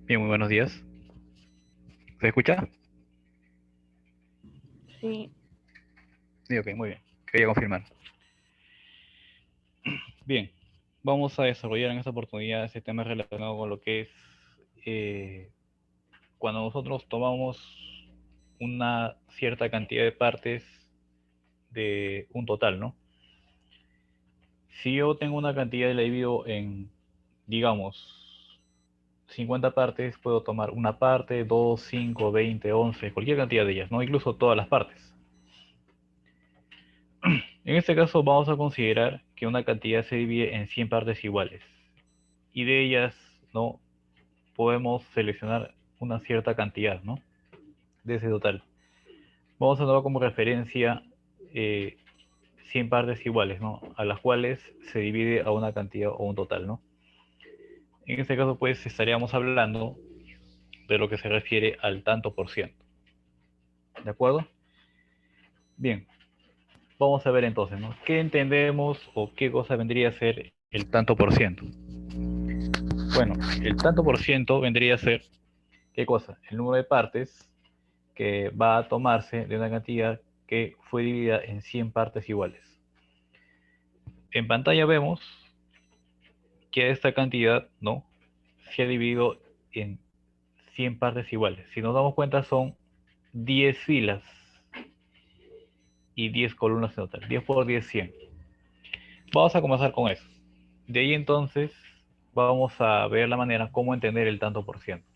Bien, muy buenos días. ¿Se escucha? Sí, Sí, ok, muy bien. Quería confirmar. Bien, vamos a desarrollar en esta oportunidad ese tema relacionado con lo que es eh, cuando nosotros tomamos una cierta cantidad de partes de un total, ¿no? Si yo tengo una cantidad y la divido en, digamos, 50 partes, puedo tomar una parte, 2, 5, 20, 11, cualquier cantidad de ellas, ¿no? Incluso todas las partes. En este caso vamos a considerar que una cantidad se divide en 100 partes iguales y de ellas no podemos seleccionar una cierta cantidad, ¿no? De ese total. Vamos a tomar como referencia eh, 100 partes iguales, ¿no? A las cuales se divide a una cantidad o un total, ¿no? En este caso pues estaríamos hablando de lo que se refiere al tanto por ciento. ¿De acuerdo? Bien, vamos a ver entonces, ¿no? ¿Qué entendemos o qué cosa vendría a ser el tanto por ciento? Bueno, el tanto por ciento vendría a ser, ¿qué cosa? El número de partes que va a tomarse de una cantidad que fue dividida en 100 partes iguales. En pantalla vemos que esta cantidad, ¿no? Se ha dividido en 100 partes iguales. Si nos damos cuenta son 10 filas y 10 columnas en total. 10 por 10, 100. Vamos a comenzar con eso. De ahí entonces vamos a ver la manera cómo entender el tanto por ciento.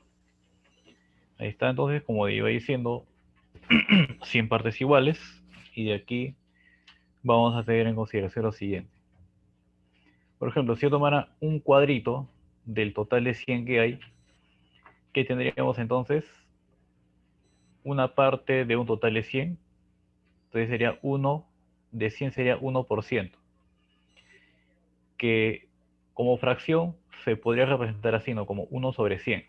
Ahí está entonces, como iba diciendo, 100 partes iguales y de aquí vamos a tener en consideración lo siguiente. Por ejemplo, si yo tomara un cuadrito del total de 100 que hay, ¿qué tendríamos entonces? Una parte de un total de 100, entonces sería 1 de 100 sería 1%, que como fracción se podría representar así, ¿no? Como 1 sobre 100.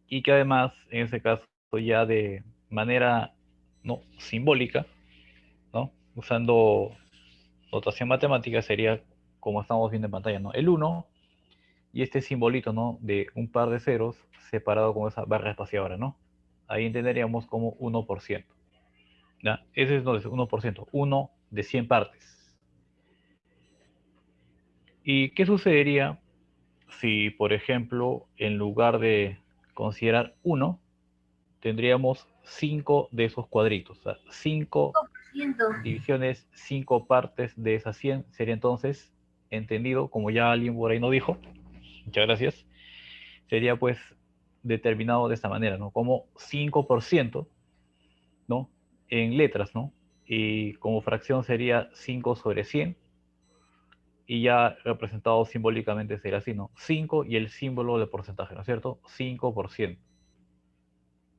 Y que además, en ese caso, ya de manera no simbólica, ¿no? Usando notación matemática sería como estamos viendo en pantalla, ¿no? El 1 y este simbolito, ¿no? De un par de ceros separado con esa barra espaciadora, ¿no? Ahí entenderíamos como 1%. ¿Ya? Ese es no, 1%, 1 de 100 partes. ¿Y qué sucedería si, por ejemplo, en lugar de considerar 1, tendríamos 5 de esos cuadritos? O sea, 5 siento. divisiones, 5 partes de esas 100 sería entonces entendido, como ya alguien por ahí nos dijo, muchas gracias, sería pues determinado de esta manera, ¿no? Como 5%, ¿no? En letras, ¿no? Y como fracción sería 5 sobre 100 y ya representado simbólicamente sería así, ¿no? 5 y el símbolo del porcentaje, ¿no es cierto? 5%,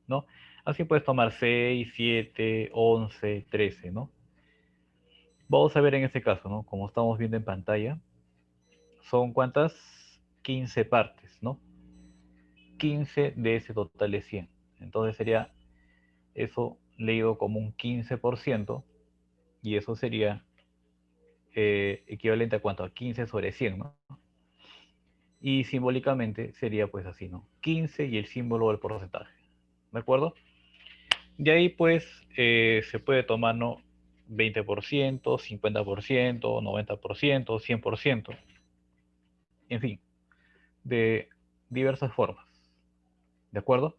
¿no? Así puedes tomar 6, 7, 11, 13, ¿no? Vamos a ver en este caso, ¿no? Como estamos viendo en pantalla, son ¿cuántas? 15 partes, ¿no? 15 de ese total de 100. Entonces sería eso leído como un 15% y eso sería equivalente a cuánto, a 15 sobre 100, ¿no? Y simbólicamente sería pues así, ¿no? 15 y el símbolo del porcentaje, ¿de acuerdo? De ahí pues se puede tomar, ¿no? 20%, 50%, 90%, 100%, en fin, de diversas formas, ¿de acuerdo?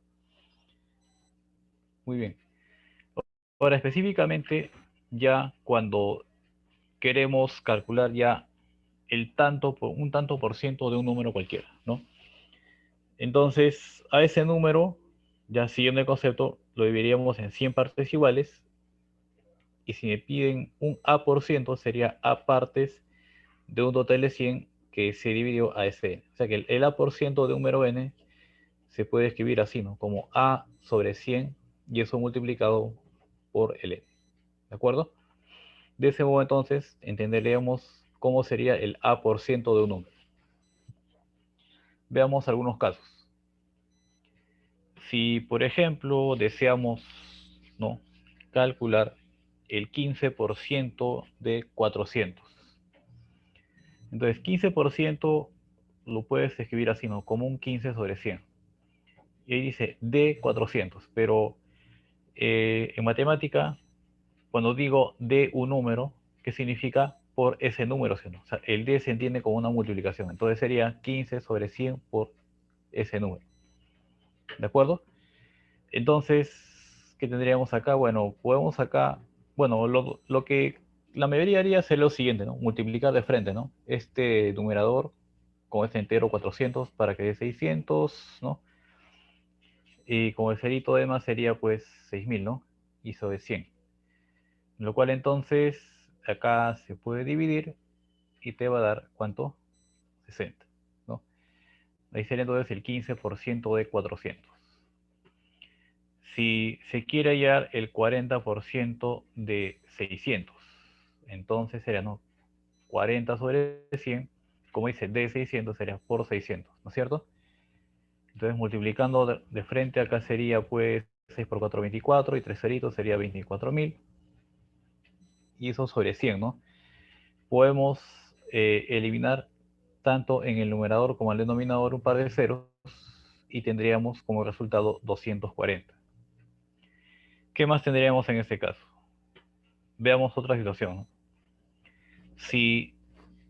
Muy bien. Ahora específicamente ya cuando queremos calcular ya un tanto por ciento de un número cualquiera, ¿no? Entonces, a ese número, ya siguiendo el concepto, lo dividiríamos en 100 partes iguales y si me piden un A por ciento, sería A partes de un total de 100 que se dividió a ese n. O sea que el A por ciento de un número n se puede escribir así, ¿no? Como A sobre 100 y eso multiplicado por el n. ¿De acuerdo? De ese modo entonces entenderíamos cómo sería el A por ciento de un número. Veamos algunos casos. Si, por ejemplo, deseamos, ¿no? calcular el 15% de 400. Entonces, 15% lo puedes escribir así, ¿no? Como un 15 sobre 100. y ahí dice D400, pero en matemática, cuando digo D un número, ¿qué significa por ese número? O sea, el D se entiende como una multiplicación, entonces sería 15 sobre 100 por ese número. ¿De acuerdo? Entonces, ¿qué tendríamos acá? Bueno, podemos acá, bueno, lo que la mayoría haría sería lo siguiente, ¿no? Multiplicar de frente, ¿no? Este numerador con este entero 400 para que dé 600, ¿no? Y como el cerito de más sería pues 6000, ¿no? Y sobre 100. Lo cual entonces acá se puede dividir y te va a dar, ¿cuánto? 60, ¿no? Ahí sería entonces el 15% de 400. Si se quiere hallar el 40% de 600, entonces sería, ¿no? 40 sobre 100, como dice, de 600 sería por 600, ¿no es cierto? Entonces multiplicando de frente acá sería pues 6 por 4, 24, y 3 ceritos sería 24.000, y eso sobre 100, ¿no? Podemos eliminar tanto en el numerador como en el denominador un par de ceros y tendríamos como resultado 240. ¿Qué más tendríamos en este caso? Veamos otra situación, ¿no? Si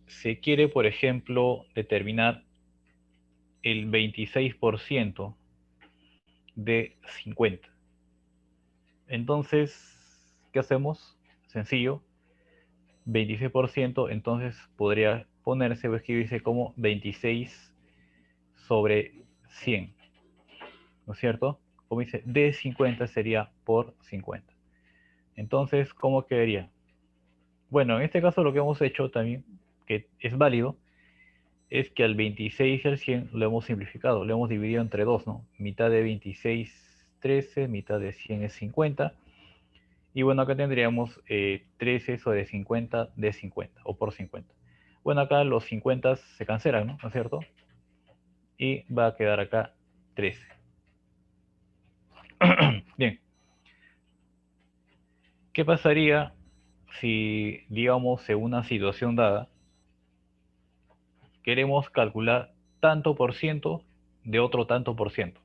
se quiere, por ejemplo, determinar el 26% de 50, entonces, ¿qué hacemos? Sencillo, 26%, entonces podría ponerse o escribirse como 26 sobre 100, ¿no es cierto? Como dice, de 50 sería por 50. Entonces, ¿cómo quedaría? Bueno, en este caso lo que hemos hecho también, que es válido, es que al 26 y al 100 lo hemos simplificado, lo hemos dividido entre dos, ¿no? Mitad de 26, 13, mitad de 100 es 50. Y bueno, acá tendríamos 13 sobre 50 de 50, o por 50. Bueno, acá los 50 se cancelan, ¿no? ¿No es cierto? Y va a quedar acá 13. Bien, ¿qué pasaría si, digamos, en una situación dada, queremos calcular tanto por ciento de otro tanto por ciento?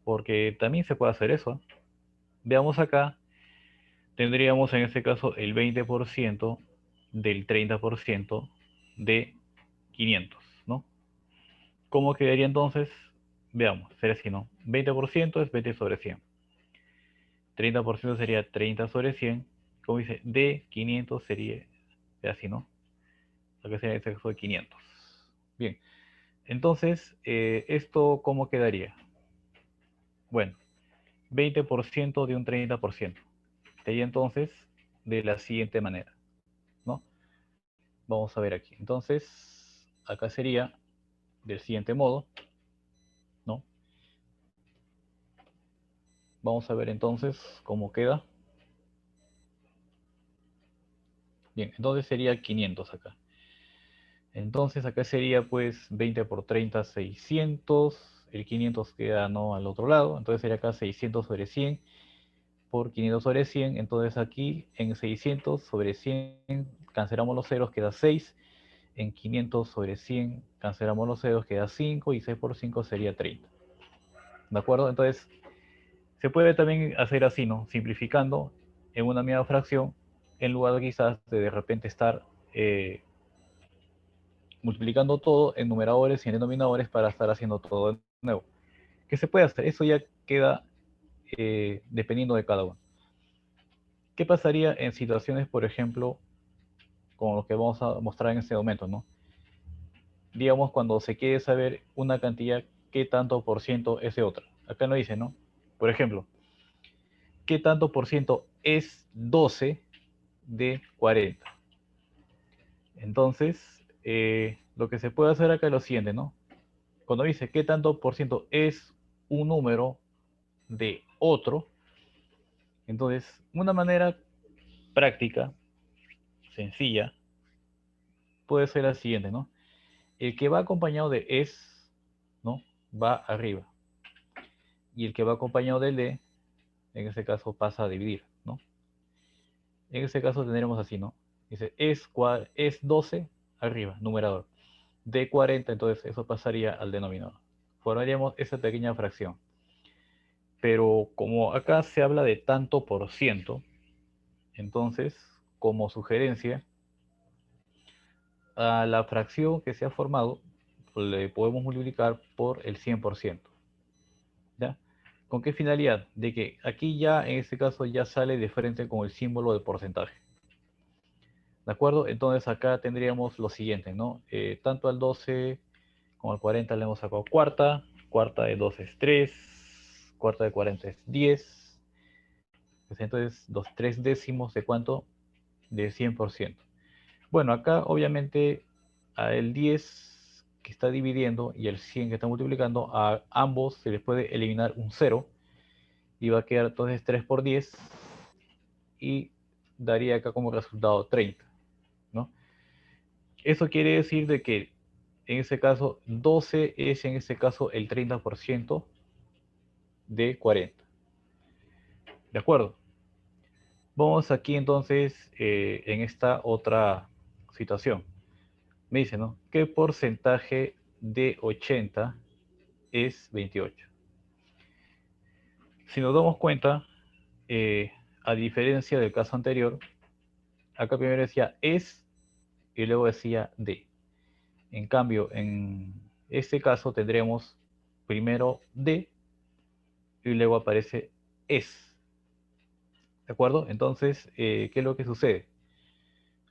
Porque también se puede hacer eso. Veamos acá, tendríamos en este caso el 20% del 30% de 500, ¿no? ¿Cómo quedaría entonces? Veamos, sería así, ¿no? 20% es 20 sobre 100. 30% sería 30 sobre 100. Como dice, de 500 sería así, ¿no? Acá sería el caso de 500. Bien, entonces, ¿esto cómo quedaría? Bueno, 20% de un 30%. Sería entonces de la siguiente manera, ¿no? Vamos a ver aquí. Entonces, acá sería del siguiente modo, ¿no? Vamos a ver entonces cómo queda. Bien, entonces sería 500 acá. Entonces acá sería pues 20 por 30, 600. El 500 queda no al otro lado. Entonces sería acá 600 sobre 100 por 500 sobre 100. Entonces aquí en 600 sobre 100 cancelamos los ceros, queda 6. En 500 sobre 100 cancelamos los ceros, queda 5. Y 6 por 5 sería 30. ¿De acuerdo? Entonces se puede también hacer así, ¿no? Simplificando en una misma fracción, en lugar de quizás de repente estar multiplicando todo en numeradores y en denominadores para estar haciendo todo de nuevo. ¿Qué se puede hacer? Eso ya queda dependiendo de cada uno. ¿Qué pasaría en situaciones, por ejemplo, como lo que vamos a mostrar en este momento, ¿no? Digamos, cuando se quiere saber una cantidad, ¿qué tanto por ciento es de otra? Acá no dice, ¿no? Por ejemplo, ¿qué tanto por ciento es 12 de 40? Entonces, lo que se puede hacer acá es lo siguiente, ¿no? Cuando dice qué tanto por ciento es un número de otro, entonces una manera práctica, sencilla, puede ser la siguiente, ¿no? El que va acompañado de es, ¿no? Va arriba. Y el que va acompañado del de, en este caso pasa a dividir, ¿no? En este caso tendremos así, ¿no? Dice es 12 arriba, numerador. De 40, entonces eso pasaría al denominador. Formaríamos esa pequeña fracción. Pero como acá se habla de tanto por ciento, entonces, como sugerencia, a la fracción que se ha formado le podemos multiplicar por el 100%. ¿Ya? ¿Con qué finalidad? De que aquí ya, en este caso, ya sale de frente con el símbolo de porcentaje. ¿De acuerdo? Entonces acá tendríamos lo siguiente, ¿no? Tanto al 12 como al 40 le hemos sacado cuarta. Cuarta de 12 es 3. Cuarta de 40 es 10. Pues entonces, los 3 décimos de cuánto? De 100%. Bueno, acá obviamente a el 10 que está dividiendo y el 100 que está multiplicando, a ambos se les puede eliminar un 0 y va a quedar entonces 3 por 10 y daría acá como resultado 30, ¿no? Eso quiere decir de que en ese caso 12 es en ese caso el 30% de 40. ¿De acuerdo? Vamos aquí entonces en esta otra situación. Me dice, ¿no? ¿Qué porcentaje de 80 es 28? Si nos damos cuenta, a diferencia del caso anterior, acá primero decía es y luego decía de. En cambio, en este caso tendremos primero de y luego aparece es. ¿De acuerdo? Entonces, ¿qué es lo que sucede?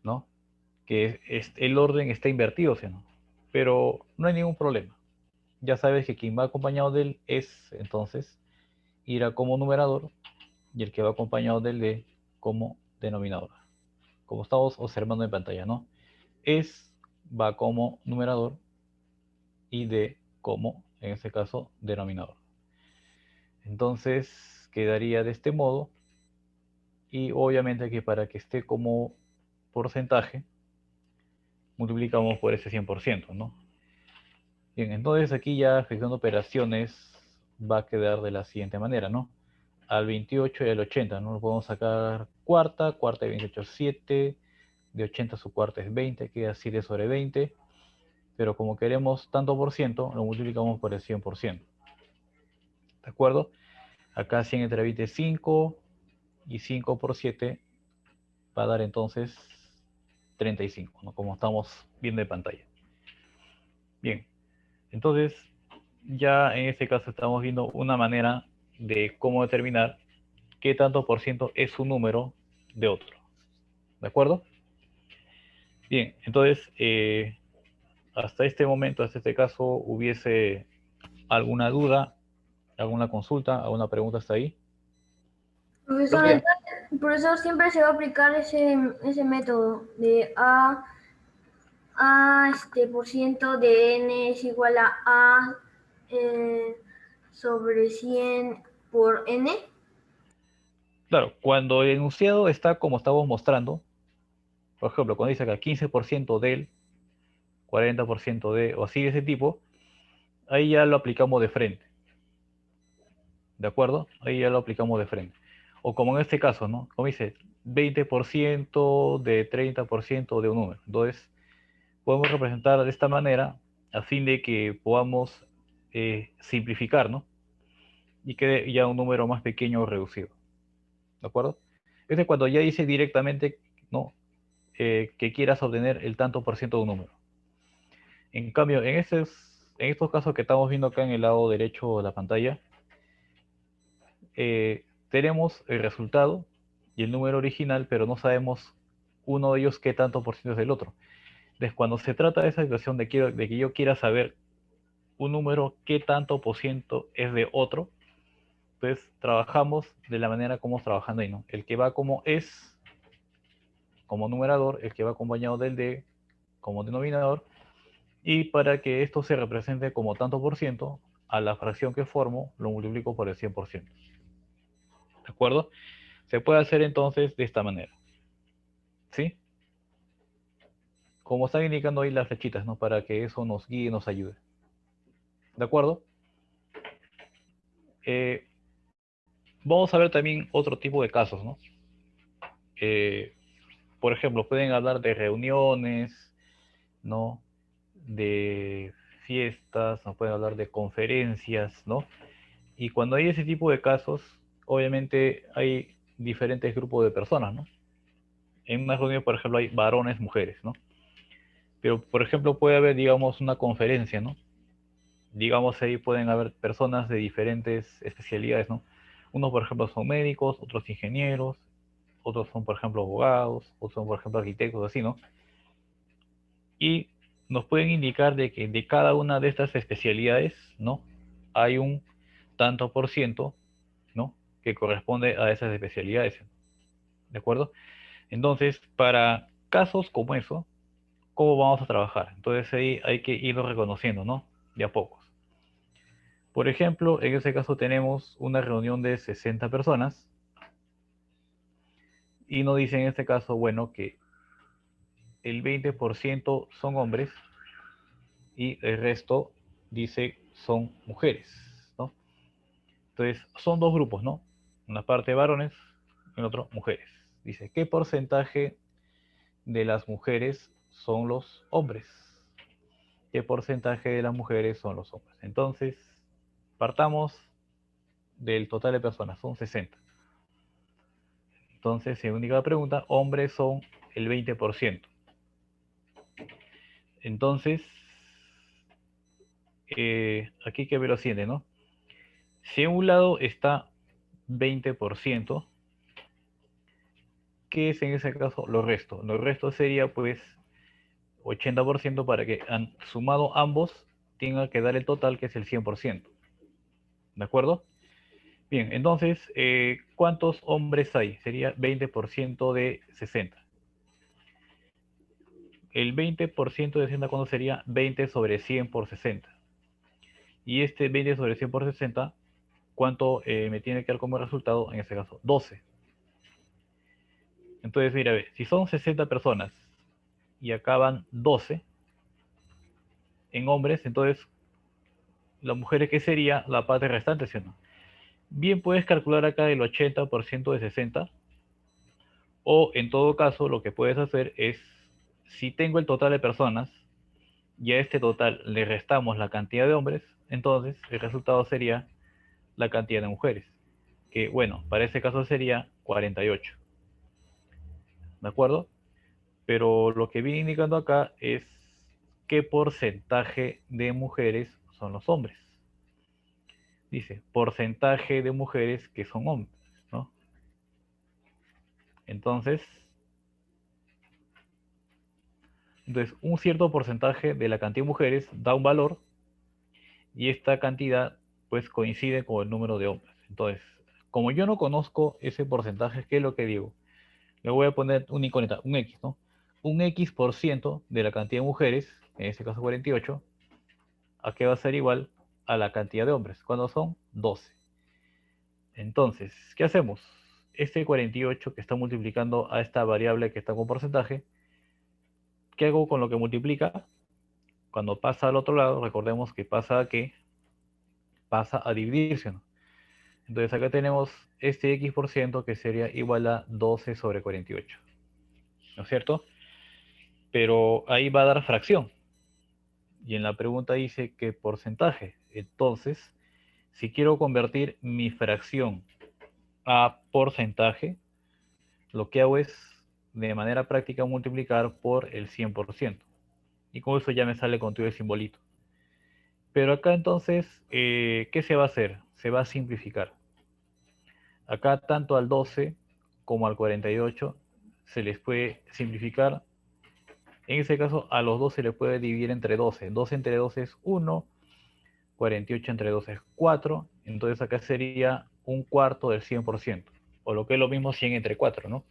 ¿No? Que el orden está invertido, ¿sí, no? Pero no hay ningún problema. Ya sabes que quien va acompañado del es, entonces, irá como numerador y el que va acompañado del de como denominador. Como estamos observando en pantalla, ¿no? Es va como numerador y de como, en este caso, denominador. Entonces, quedaría de este modo y obviamente que para que esté como porcentaje, multiplicamos por ese 100%, ¿no? Bien, entonces aquí ya efectuando operaciones va a quedar de la siguiente manera, ¿no? Al 28 y al 80, ¿no? Lo podemos sacar cuarta, cuarta de 28 es 7, de 80 su cuarta es 20, queda 7 sobre 20, pero como queremos tanto por ciento, lo multiplicamos por el 100%. ¿De acuerdo? Acá 100 entre 20 es 5 y 5 por 7 va a dar entonces 35, ¿no? Como estamos viendo en pantalla. Bien, entonces ya en este caso estamos viendo una manera de cómo determinar qué tanto por ciento es un número de otro. ¿De acuerdo? Bien, entonces hasta este momento, hasta este caso, ¿hubiese alguna duda, alguna consulta, alguna pregunta hasta ahí? Profesor, entonces, profesor, siempre se va a aplicar ese método de A por ciento de N es igual a eh, sobre 100 por N. Claro, cuando el enunciado está como estamos mostrando, por ejemplo, cuando dice acá 15% del, 40% de, o así de ese tipo, ahí ya lo aplicamos de frente. ¿De acuerdo? Ahí ya lo aplicamos de frente. O como en este caso, ¿no? Como dice, 20% de 30% de un número. Entonces, podemos representar de esta manera a fin de que podamos simplificar, ¿no? Y quede ya un número más pequeño o reducido. ¿De acuerdo? Es cuando ya dice directamente, ¿no? Que quieras obtener el tanto por ciento de un número. En cambio, en estos casos que estamos viendo acá en el lado derecho de la pantalla, tenemos el resultado y el número original, pero no sabemos uno de ellos qué tanto por ciento es del otro. Entonces, cuando se trata de esa situación de que yo quiera saber un número qué tanto por ciento es de otro, pues trabajamos de la manera como estamos trabajando ahí, ¿no? El que va como es, como numerador, el que va acompañado del de, como denominador, y para que esto se represente como tanto por ciento, a la fracción que formo lo multiplico por el 100%. ¿De acuerdo? Se puede hacer entonces de esta manera. ¿Sí? Como están indicando ahí las flechitas, ¿no? Para que eso nos guíe y nos ayude. ¿De acuerdo? Eh, Vamos a ver también otro tipo de casos, ¿no? Eh, por ejemplo, pueden hablar de reuniones, ¿no? De fiestas, nos pueden hablar de conferencias, ¿no? Y cuando hay ese tipo de casos, obviamente hay diferentes grupos de personas, ¿no? En una reunión, por ejemplo, hay varones, mujeres, ¿no? Pero, por ejemplo, puede haber, digamos, una conferencia, ¿no? Digamos, ahí pueden haber personas de diferentes especialidades, ¿no? Unos, por ejemplo, son médicos, otros ingenieros, otros son, por ejemplo, abogados, otros son, por ejemplo, arquitectos, así, ¿no? Y nos pueden indicar de que de cada una de estas especialidades, ¿no? Hay un tanto por ciento, ¿no? Que corresponde a esas especialidades, ¿de acuerdo? Entonces, para casos como eso, ¿cómo vamos a trabajar? Entonces ahí hay que irlo reconociendo, ¿no? De a pocos. Por ejemplo, en ese caso tenemos una reunión de 60 personas y nos dice en este caso, bueno, que el 20% son hombres y el resto dice son mujeres, ¿no? Entonces, son dos grupos, ¿no? Una parte varones y otro mujeres. Dice, ¿qué porcentaje de las mujeres son los hombres? ¿Qué porcentaje de las mujeres son los hombres? Entonces, partamos del total de personas, son 60. Entonces, según diga la pregunta, hombres son el 20%. Entonces, aquí que ver lo siguiente, ¿no? Si en un lado está 20%, ¿qué es en ese caso lo resto? Lo resto sería pues 80% para que han sumado ambos tenga que dar el total que es el 100%. ¿De acuerdo? Bien, entonces, ¿cuántos hombres hay? Sería 20% de 60. El 20% de 60, ¿cuánto sería? 20 sobre 100 por 60. Y este 20 sobre 100 por 60, ¿cuánto me tiene que dar como resultado? En este caso, 12. Entonces, mira, a ver, si son 60 personas y acaban 12 en hombres, entonces, las mujeres, ¿qué sería la parte restante, ¿sí o no? Bien, puedes calcular acá el 80% de 60, o en todo caso, lo que puedes hacer es, si tengo el total de personas, y a este total le restamos la cantidad de hombres, entonces el resultado sería la cantidad de mujeres, que bueno, para este caso sería 48, ¿de acuerdo? Pero lo que viene indicando acá es qué porcentaje de mujeres son los hombres. Dice, porcentaje de mujeres que son hombres, ¿no? Entonces, un cierto porcentaje de la cantidad de mujeres da un valor y esta cantidad pues coincide con el número de hombres. Entonces, como yo no conozco ese porcentaje, ¿qué es lo que digo? Le voy a poner una iconita, un X, ¿no? Un X% de la cantidad de mujeres, en este caso 48, ¿a qué va a ser igual? A la cantidad de hombres, cuando son 12. Entonces, ¿qué hacemos? Este 48 que está multiplicando a esta variable que está con porcentaje, ¿qué hago con lo que multiplica? Cuando pasa al otro lado, recordemos que pasa a qué? Pasa a dividirse, ¿no? Entonces acá tenemos este X% que sería igual a 12 sobre 48, ¿no es cierto? Pero ahí va a dar fracción. Y en la pregunta dice qué porcentaje. Entonces, si quiero convertir mi fracción a porcentaje, lo que hago es de manera práctica multiplicar por el 100%. Y con eso ya me sale con todo el simbolito. Pero acá entonces, ¿qué se va a hacer? Se va a simplificar. Acá tanto al 12 como al 48 se les puede simplificar. En ese caso, a los dos se les puede dividir entre 12. 12 entre 12 es 1, 48 entre 12 es 4. Entonces acá sería un cuarto del 100%. O lo que es lo mismo 100 entre 4, ¿no?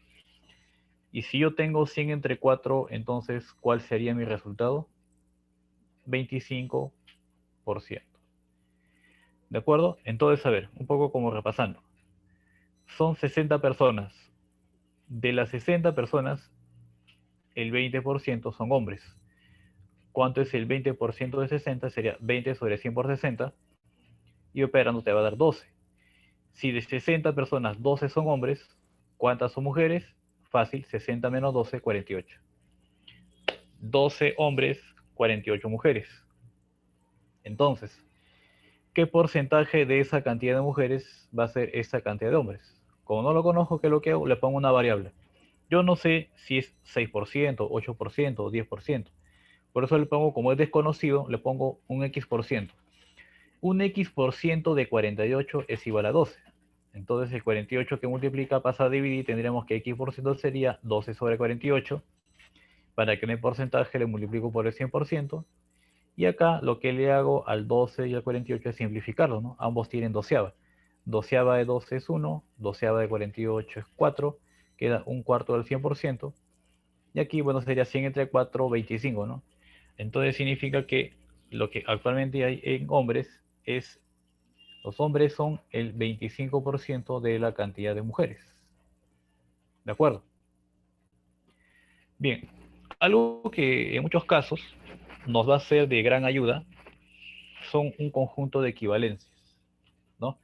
Y si yo tengo 100 entre 4, entonces, ¿cuál sería mi resultado? 25%. ¿De acuerdo? Entonces, a ver, un poco como repasando. Son 60 personas. De las 60 personas, el 20% son hombres. ¿Cuánto es el 20% de 60? Sería 20 sobre 100 por 60. Y operando te va a dar 12. Si de 60 personas 12 son hombres, ¿cuántas son mujeres? Fácil, 60 menos 12, 48. 12 hombres, 48 mujeres. Entonces, ¿qué porcentaje de esa cantidad de mujeres va a ser esa cantidad de hombres? Como no lo conozco, ¿qué es lo que hago? Le pongo una variable. Yo no sé si es 6%, 8% o 10%. Por eso le pongo, como es desconocido, le pongo un X%. Un X% de 48 es igual a 12. Entonces el 48 que multiplica pasa a dividir, tendríamos que X% sería 12 sobre 48. Para que en el porcentaje le multiplico por el 100%. Y acá lo que le hago al 12 y al 48 es simplificarlo, ¿no? Ambos tienen doceava. Doceava de 12 es 1, doceava de 48 es 4, queda un cuarto del 100%. Y aquí, bueno, sería 100 entre 4, 25, ¿no? Entonces significa que lo que actualmente hay en hombres es, los hombres son el 25% de la cantidad de mujeres. ¿De acuerdo? Bien, algo que en muchos casos nos va a ser de gran ayuda son un conjunto de equivalencias, ¿no?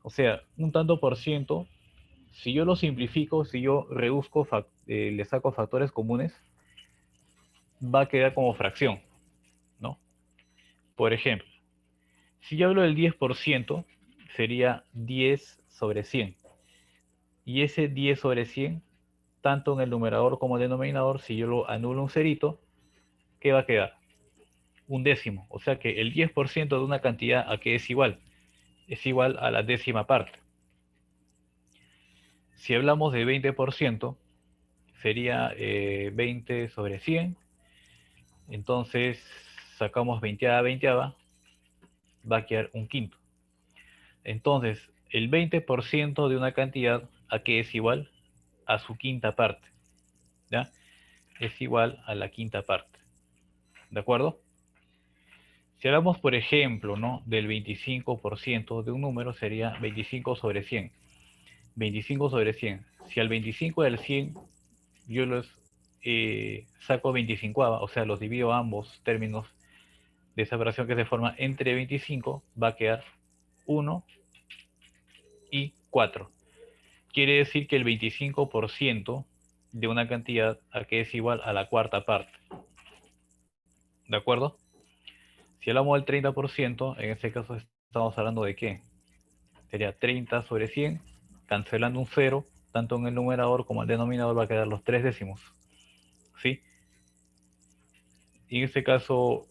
O sea, un tanto por ciento, si yo lo simplifico, si yo reduzco, le saco factores comunes, va a quedar como fracción, ¿no? Por ejemplo, si yo hablo del 10%, sería 10 sobre 100. Y ese 10 sobre 100, tanto en el numerador como en el denominador, si yo lo anulo un cerito, ¿qué va a quedar? Un décimo. O sea que el 10% de una cantidad, ¿a qué es igual? Es igual a la décima parte. Si hablamos de 20%, sería 20 sobre 100. Entonces sacamos 20 veinteava, va a quedar un quinto. Entonces, el 20% de una cantidad, ¿a qué es igual? A su quinta parte. ¿Ya? Es igual a la quinta parte. ¿De acuerdo? Si hablamos, por ejemplo, ¿no?, del 25% de un número, sería 25 sobre 100. 25 sobre 100. Si al 25 del 100 yo los saco 25, o sea, los divido ambos términos de esa fracción que se forma entre 25, va a quedar 1 y 4. Quiere decir que el 25% de una cantidad a que es igual a la cuarta parte. ¿De acuerdo? Si hablamos del 30%, en este caso estamos hablando de qué? Sería 30 sobre 100, cancelando un 0, tanto en el numerador como en el denominador va a quedar los 3 décimos. ¿Sí? Y en este caso,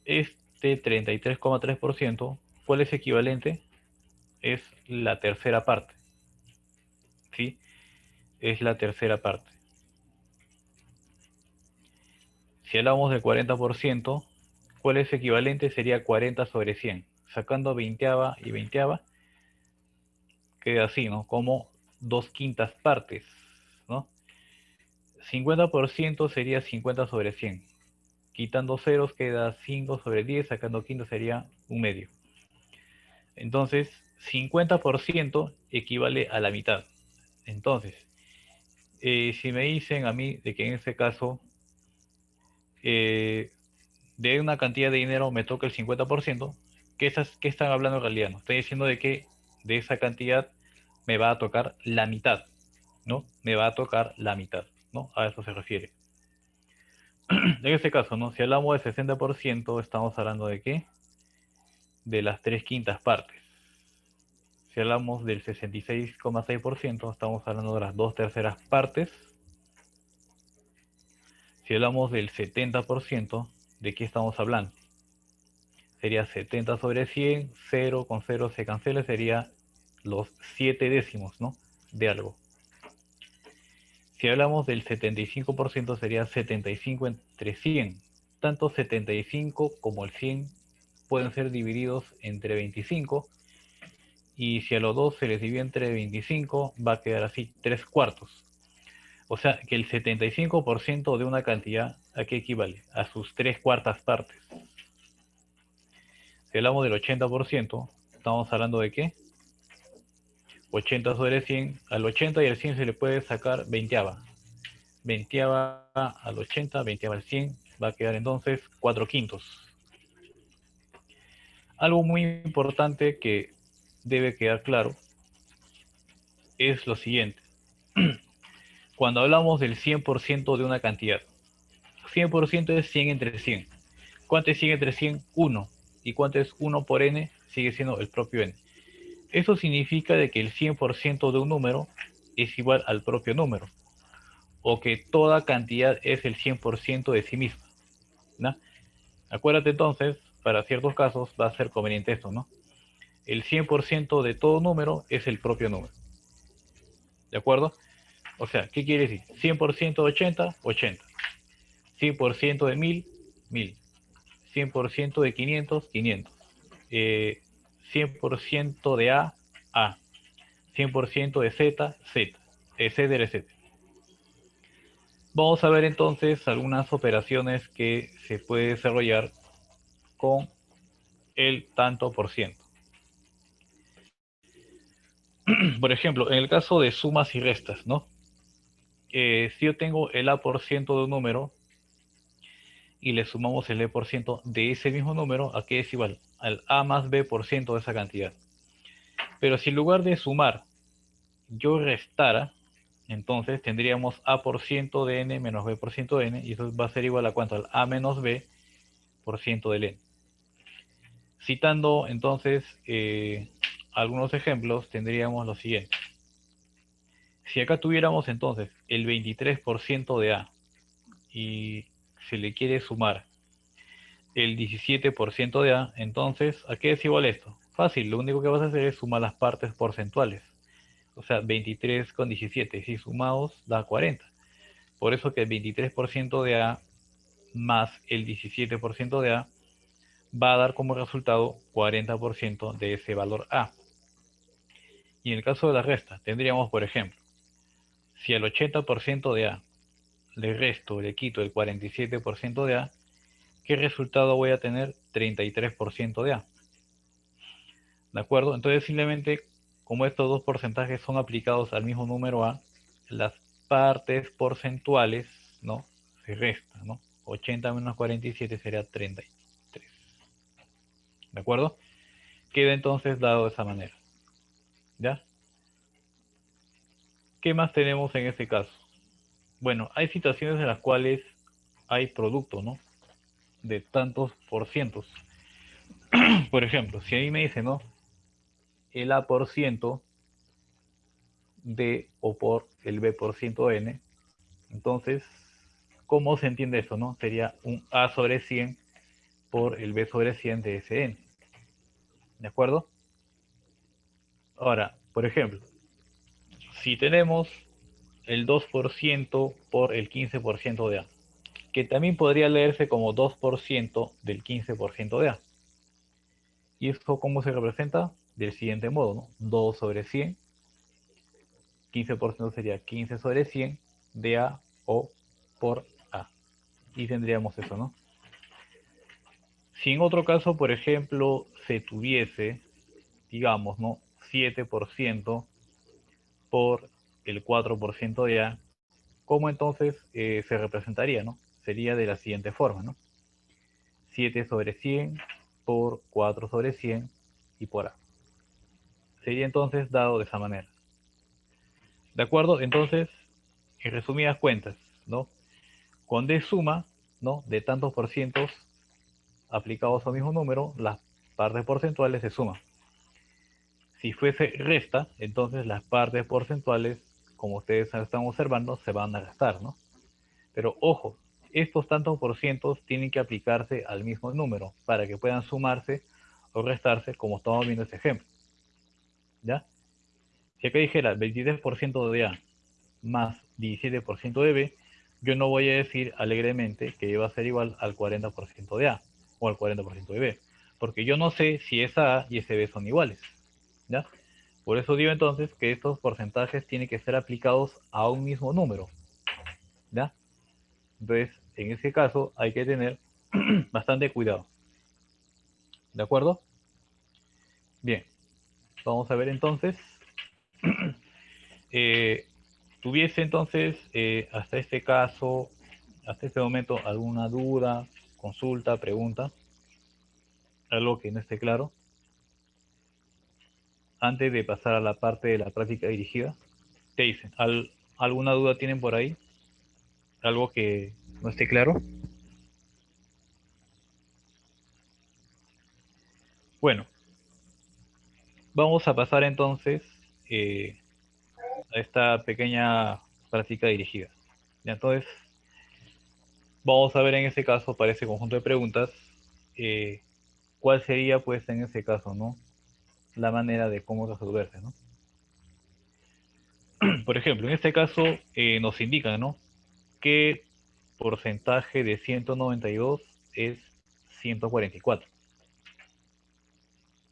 este 33,3%, ¿cuál es equivalente? Es la tercera parte. ¿Sí? Es la tercera parte. Si hablamos del 40%, ¿cuál es equivalente? Sería 40 sobre 100. Sacando veinteava y veinteava, queda así, ¿no? Como 2/5 partes, ¿no? 50% sería 50 sobre 100. Quitando ceros queda 5 sobre 10, sacando quinto sería un medio. Entonces, 50% equivale a la mitad. Entonces, si me dicen a mí de que en este caso de una cantidad de dinero me toca el 50%, ¿qué están hablando en realidad? ¿No? Estoy diciendo de que de esa cantidad me va a tocar la mitad, ¿no? Me va a tocar la mitad, ¿no? A eso se refiere. En este caso, ¿no? Si hablamos de 60%, estamos hablando de qué? De las 3/5 partes. Si hablamos del 66,6%, estamos hablando de las 2/3 partes. Si hablamos del 70%, ¿de qué estamos hablando? Sería 70 sobre 100, 0 con 0 se cancela, sería los 7 décimos, ¿no?, de algo. Si hablamos del 75%, sería 75 entre 100. Tanto 75 como el 100 pueden ser divididos entre 25, y si a los dos se les divide entre 25, va a quedar así 3 cuartos. O sea que el 75% de una cantidad, ¿a qué equivale? A sus 3 cuartas partes. Si hablamos del 80%, estamos hablando de qué? 80 sobre 100, al 80 y al 100 se le puede sacar veinteava. Veinteava al 80, veinteava al 100, va a quedar entonces 4/5. Algo muy importante que debe quedar claro es lo siguiente. Cuando hablamos del 100% de una cantidad, 100% es 100 entre 100. ¿Cuánto es 100 entre 100? 1. ¿Y cuánto es 1 por n? sigue siendo el propio n. Eso significa de que el 100% de un número es igual al propio número, o que toda cantidad es el 100% de sí misma, ¿no? Acuérdate entonces, para ciertos casos va a ser conveniente esto, ¿no? El 100% de todo número es el propio número, ¿de acuerdo? O sea, ¿qué quiere decir? 100% de 80, 80. 100% de 1000, 1000. 100% de 500, 500. 100% de A, A. 100% de Z, Z. Etcétera, etcétera. Vamos a ver entonces algunas operaciones que se puede desarrollar con el tanto por ciento. Por ejemplo, en el caso de sumas y restas, ¿no? Si yo tengo el A por ciento de un número y le sumamos el B por ciento de ese mismo número, ¿a qué es igual? Al A más B por ciento de esa cantidad. Pero si en lugar de sumar yo restara, entonces tendríamos A por ciento de N menos B por ciento de N, y eso va a ser igual a cuánto, al A menos B por ciento del N. Citando entonces algunos ejemplos, tendríamos lo siguiente. Si acá tuviéramos entonces el 23% de A y se le quiere sumar el 17% de A, entonces, ¿a qué es igual esto? Fácil, lo único que vas a hacer es sumar las partes porcentuales. O sea, 23 con 17, si sumados da 40. Por eso que el 23% de A más el 17% de A va a dar como resultado 40% de ese valor A. Y en el caso de la resta, tendríamos, por ejemplo, si al 80% de A le resto, le quito el 47% de A, ¿qué resultado voy a tener? 33% de A. ¿De acuerdo? Entonces simplemente, como estos dos porcentajes son aplicados al mismo número A, las partes porcentuales, ¿no? Se restan, ¿no? 80 menos 47 sería 33. ¿De acuerdo? Queda entonces dado de esa manera. ¿Ya? ¿Qué más tenemos en este caso? Bueno, hay situaciones en las cuales hay producto, ¿no? De tantos por cientos. Por ejemplo, si a mí me dice, ¿no? El A por ciento de o por el B por ciento de N, entonces, ¿cómo se entiende eso, no? Sería un A sobre 100 por el B sobre 100 de ese N. ¿De acuerdo? Ahora, por ejemplo, si tenemos el 2% por el 15% de A, que también podría leerse como 2% del 15% de A. ¿Y esto cómo se representa? Del siguiente modo, ¿no? 2 sobre 100, 15% sería 15 sobre 100 de A o por A. Y tendríamos eso, ¿no? Si en otro caso, por ejemplo, se tuviese, digamos, ¿no? 7% por el 4% de A, ¿cómo entonces se representaría, no? Sería de la siguiente forma, ¿no? 7 sobre 100 por 4 sobre 100 y por A. Sería entonces dado de esa manera. ¿De acuerdo? Entonces, en resumidas cuentas, ¿no? Con D suma, ¿no? De tantos por cientos aplicados al mismo número, las partes porcentuales se suman. Si fuese resta, entonces las partes porcentuales, como ustedes están observando, se van a restar, ¿no? Pero ojo, estos tantos por cientos tienen que aplicarse al mismo número para que puedan sumarse o restarse como estamos viendo este ejemplo. ¿Ya? Si acá dijera 23% de A más 17% de B, yo no voy a decir alegremente que va a ser igual al 40% de A o al 40% de B, porque yo no sé si esa A y ese B son iguales. ¿Ya? Por eso digo entonces que estos porcentajes tienen que ser aplicados a un mismo número. ¿Ya? Entonces, en ese caso hay que tener bastante cuidado. ¿De acuerdo? Bien, vamos a ver entonces. Eh, ¿Tuviese entonces hasta este caso, hasta este momento, alguna duda, consulta, pregunta? ¿Algo que no esté claro? Antes de pasar a la parte de la práctica dirigida, ¿qué dicen? ¿Alguna duda tienen por ahí? ¿Algo que no esté claro? Bueno, Vamos a pasar entonces a esta pequeña práctica dirigida. Y entonces, vamos a ver en este caso, para ese conjunto de preguntas, eh, cuál sería, pues, en ese caso, ¿no? La manera de cómo resolverse, ¿no? Por ejemplo, en este caso nos indican, ¿no? ¿Qué porcentaje de 192 es 144?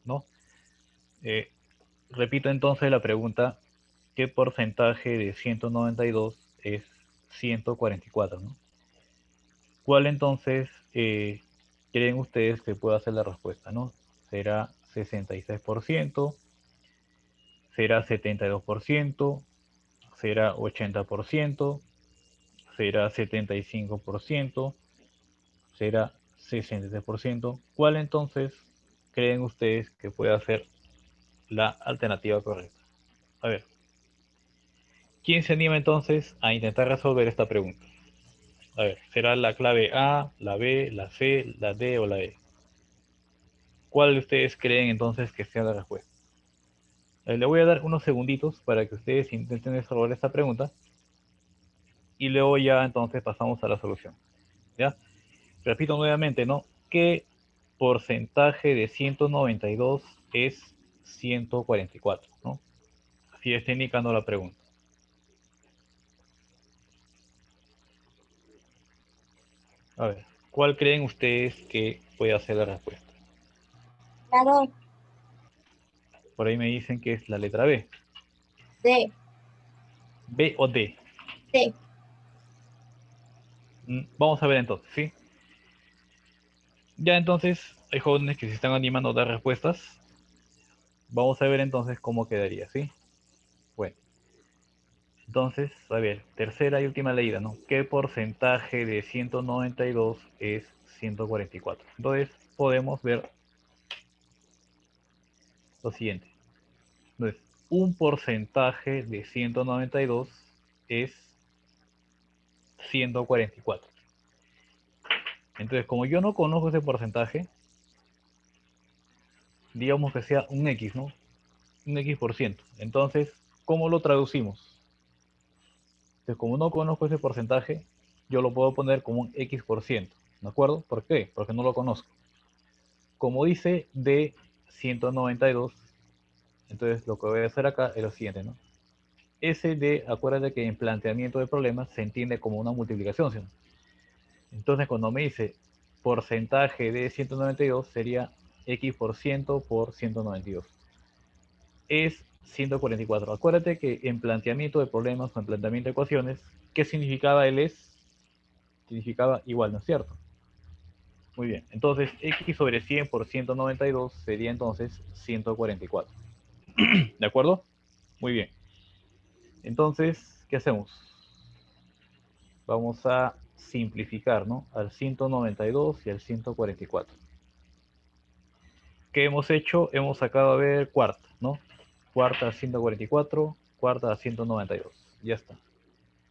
¿No? Eh, repito entonces la pregunta, ¿qué porcentaje de 192 es 144? ¿No? ¿Cuál entonces creen ustedes que pueda ser la respuesta? ¿No? ¿Será 66%? ¿Será 72%? ¿Será 80%? ¿Será 75%? ¿Será 63%? ¿Cuál entonces creen ustedes que pueda ser la alternativa correcta? A ver, ¿quién se anima entonces a intentar resolver esta pregunta? A ver, ¿será la clave A, la B, la C, la D o la E? ¿Cuál de ustedes creen entonces que sea la respuesta? Le voy a dar unos segunditos para que ustedes intenten resolver esta pregunta y luego ya entonces pasamos a la solución. ¿Ya? Repito nuevamente, ¿no? ¿Qué porcentaje de 192 es 144? ¿No? Así está indicando la pregunta. A ver, ¿cuál creen ustedes que puede ser la respuesta? Claro, Por ahí me dicen que es la letra B. sí, ¿B o D? sí. Vamos a ver entonces, ¿sí? Ya entonces hay jóvenes que se están animando a dar respuestas. Vamos a ver entonces cómo quedaría, ¿sí? Bueno, entonces, a ver, tercera y última leída, ¿no? ¿Qué porcentaje de 192 es 144? Entonces, podemos ver lo siguiente. Entonces, un porcentaje de 192 es 144. Entonces, como yo no conozco ese porcentaje, digamos que sea un X, ¿no? Un X%. Entonces, ¿cómo lo traducimos? Entonces, como no conozco ese porcentaje, yo lo puedo poner como un X%. ¿De acuerdo? ¿Por qué? Porque no lo conozco. Como dice de 192, entonces lo que voy a hacer acá es lo siguiente, ¿no? Ese de, acuérdate que en planteamiento de problemas se entiende como una multiplicación, ¿sí? Entonces, cuando me dice porcentaje de 192 sería X% por 192. Es 144. Acuérdate que en planteamiento de problemas o en planteamiento de ecuaciones, ¿qué significaba el es? Significaba igual, ¿no es cierto? Muy bien. Entonces, X sobre 100 por 192 sería entonces 144. ¿De acuerdo? Muy bien. Entonces, ¿qué hacemos? Vamos a simplificar, ¿no? Al 192 y al 144. ¿Qué hemos hecho? Hemos sacado a ver cuarta, ¿no? Cuarta a 144, cuarta a 192. Ya está.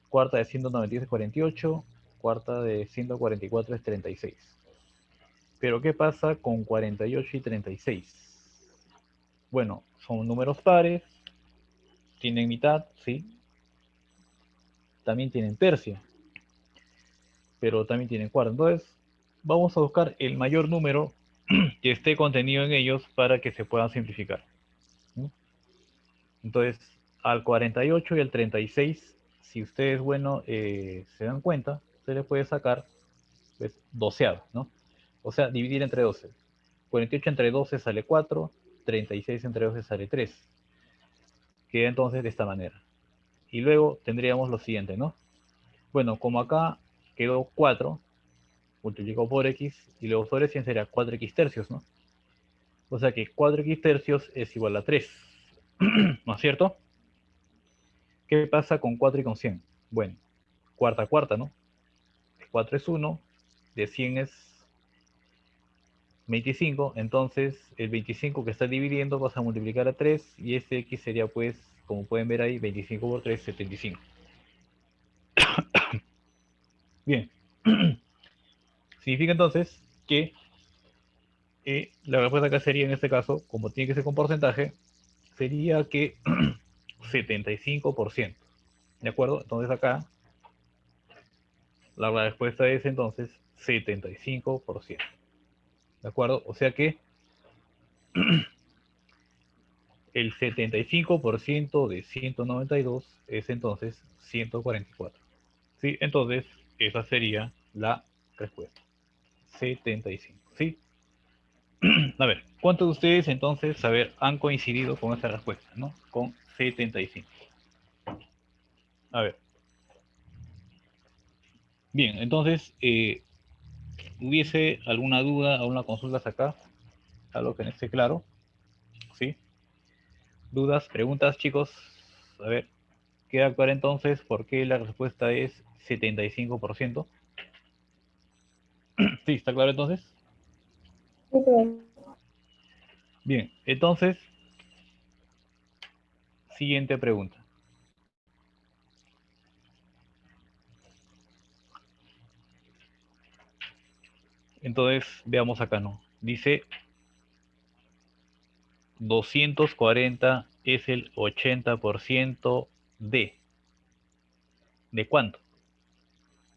Cuarta de 192 es 48, cuarta de 144 es 36. Pero ¿qué pasa con 48 y 36? Bueno, son números pares, tienen mitad, ¿sí? También tienen tercia, pero también tienen cuarta. Entonces, vamos a buscar el mayor número que esté contenido en ellos para que se puedan simplificar, ¿no? Entonces, al 48 y al 36, si ustedes, bueno, se dan cuenta, se les puede sacar, pues, doceava, ¿no? O sea, dividir entre 12. 48 entre 12 sale 4, 36 entre 12 sale 3. Queda entonces de esta manera. Y luego tendríamos lo siguiente, ¿no? Bueno, como acá quedó 4, multiplicado por x, y luego sobre 100 sería 4x tercios, ¿no? O sea que 4x tercios es igual a 3, ¿no es cierto? ¿Qué pasa con 4 y con 100? Bueno, cuarta cuarta, ¿no? 4 es 1, de 100 es 25, entonces el 25 que está dividiendo vas a multiplicar a 3 y este x sería, pues, como pueden ver ahí, 25 por 3, 75. Bien, significa entonces que la respuesta acá sería en este caso, como tiene que ser con porcentaje, sería que 75%. ¿De acuerdo? Entonces acá la respuesta es entonces 75%. ¿De acuerdo? O sea que el 75% de 192 es entonces 144. ¿Sí? Entonces, esa sería la respuesta. 75. ¿Sí? A ver, ¿cuántos de ustedes entonces, a ver, han coincidido con esta respuesta, ¿no? Con 75. A ver. Bien, entonces, ¿hubiese alguna duda, alguna consulta acá? Algo que no esté claro. ¿Sí? ¿Dudas, preguntas, chicos? A ver, queda claro entonces por qué la respuesta es 75%. Sí, ¿está claro entonces? Sí, profe. Bien, entonces, siguiente pregunta. Entonces, veamos acá, ¿no? Dice, 240 es el 80% ¿de cuánto?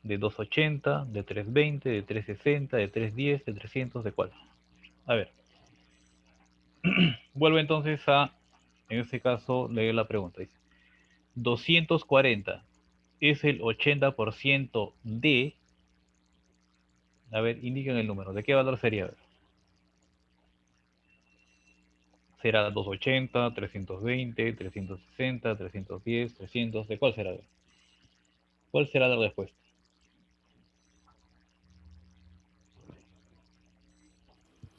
De 280, de 320, de 360, de 310, de 300, ¿de cuál? A ver, vuelvo entonces a, en este caso, leer la pregunta. Dice, 240 es el 80% de, a ver, indiquen el número. ¿De qué valor sería? A ver. ¿Será 280, 320, 360, 310, 300? ¿De cuál será? A ver. ¿Cuál será la respuesta?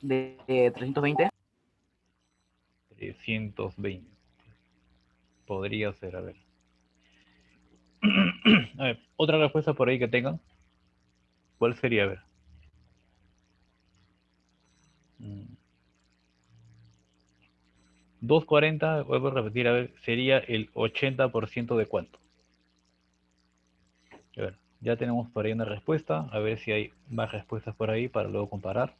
De 320. 320. Podría ser, a ver. A ver, otra respuesta por ahí que tengan. ¿Cuál sería? A ver. 240, vuelvo a repetir, a ver, sería el 80% de cuánto. A ver, ya tenemos por ahí una respuesta. A ver si hay más respuestas por ahí para luego comparar.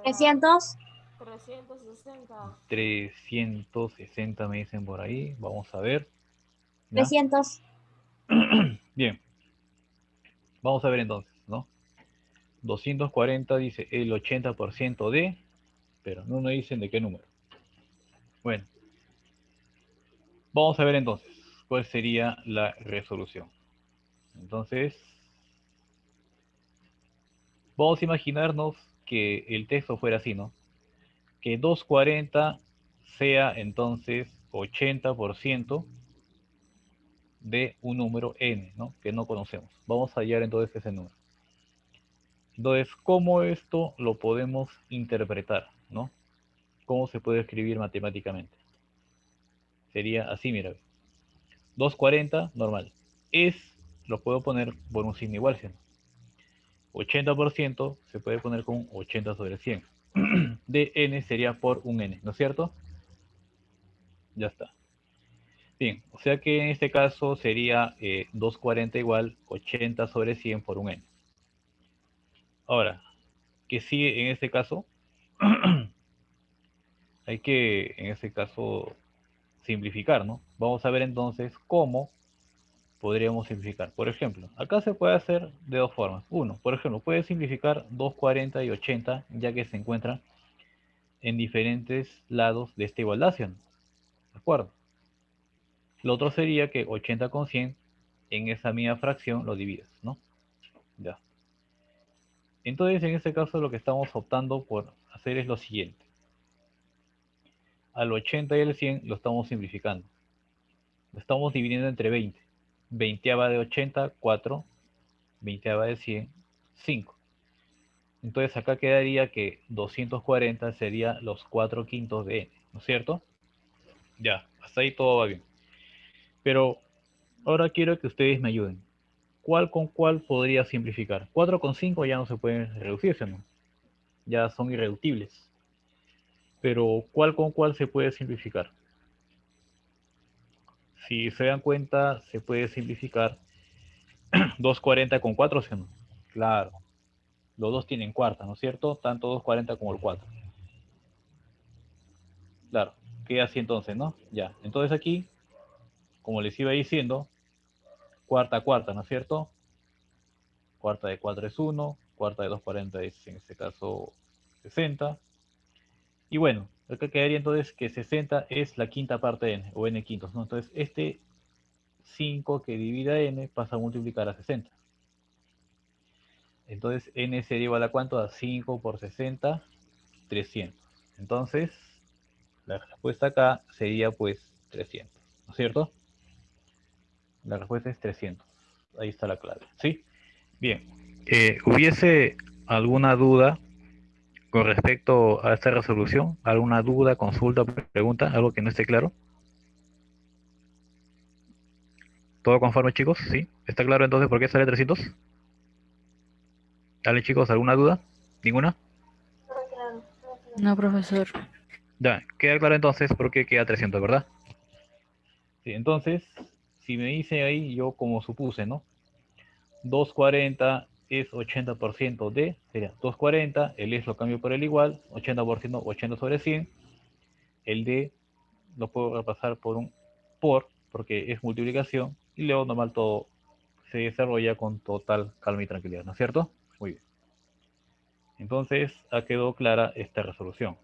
300. 360. 360 me dicen por ahí. Vamos a ver. ¿Ya? 300. Bien. Vamos a ver entonces, ¿no? 240 dice el 80% de, pero no nos dicen de qué número. Bueno, vamos a ver entonces cuál sería la resolución. Entonces, vamos a imaginarnos que el texto fuera así, ¿no? Que 240 sea entonces 80% de un número n, ¿no? Que no conocemos. Vamos a hallar entonces ese número. Entonces, ¿cómo esto lo podemos interpretar, ¿no? ¿Cómo se puede escribir matemáticamente? Sería así, mira. 240, normal. Lo puedo poner por un signo igual, ¿sí? 80% se puede poner con 80 sobre 100. De n sería por un n, ¿no es cierto? Ya está. Bien, o sea que en este caso sería 240 igual 80 sobre 100 por un n. Ahora, ¿qué sigue en este caso? Hay que, en este caso, simplificar, ¿no? Vamos a ver entonces cómo podríamos simplificar. Por ejemplo, acá se puede hacer de dos formas. Uno, por ejemplo, puede simplificar 240 y 80, ya que se encuentran en diferentes lados de esta igualación. ¿De acuerdo? Lo otro sería que 80 con 100 en esa misma fracción lo divides, ¿no? Ya. Entonces, en este caso, lo que estamos optando por hacer es lo siguiente. Al 80 y al 100 lo estamos simplificando. Lo estamos dividiendo entre 20. 20ava de 80, 4. 20ava de 100, 5. Entonces acá quedaría que 240 sería los 4 quintos de n, ¿no es cierto? Ya, hasta ahí todo va bien. Pero ahora quiero que ustedes me ayuden. ¿Cuál con cuál podría simplificar? 4 con 5 ya no se pueden reducirse, ¿no? Ya son irreductibles. Pero ¿cuál con cuál se puede simplificar? Si se dan cuenta, se puede simplificar 240 con 4, ¿sí o no? Claro, los dos tienen cuarta, ¿no es cierto? Tanto 240 como el 4. Claro, queda así entonces, ¿no? Ya, entonces aquí, como les iba diciendo, cuarta, cuarta, ¿no es cierto? Cuarta de 4 es 1, cuarta de 2, 40 es en este caso 60. Y bueno, acá quedaría entonces que 60 es la quinta parte de n, o n quintos, ¿no? Entonces este 5 que divide a n pasa a multiplicar a 60. Entonces n sería igual a ¿cuánto? A 5 por 60, 300. Entonces, la respuesta acá sería pues 300, ¿no es cierto? La respuesta es 300. Ahí está la clave, ¿sí? Bien. ¿Hubiese alguna duda con respecto a esta resolución? ¿Alguna duda, consulta, pregunta? ¿Algo que no esté claro? ¿Todo conforme, chicos? ¿Sí? ¿Está claro entonces por qué sale 300? ¿Dale, chicos, alguna duda? ¿Ninguna? No, profesor. Ya, queda claro entonces por qué queda 300, ¿verdad? Sí, entonces, si me dice ahí, yo como supuse, ¿no? 240 es 80% de, sería 240, el es lo cambio por el igual, 80%, 80 sobre 100, el de lo puedo repasar por un por, porque es multiplicación, y luego normal todo se desarrolla con total calma y tranquilidad, ¿no es cierto? Muy bien. Entonces, ha quedado clara esta resolución.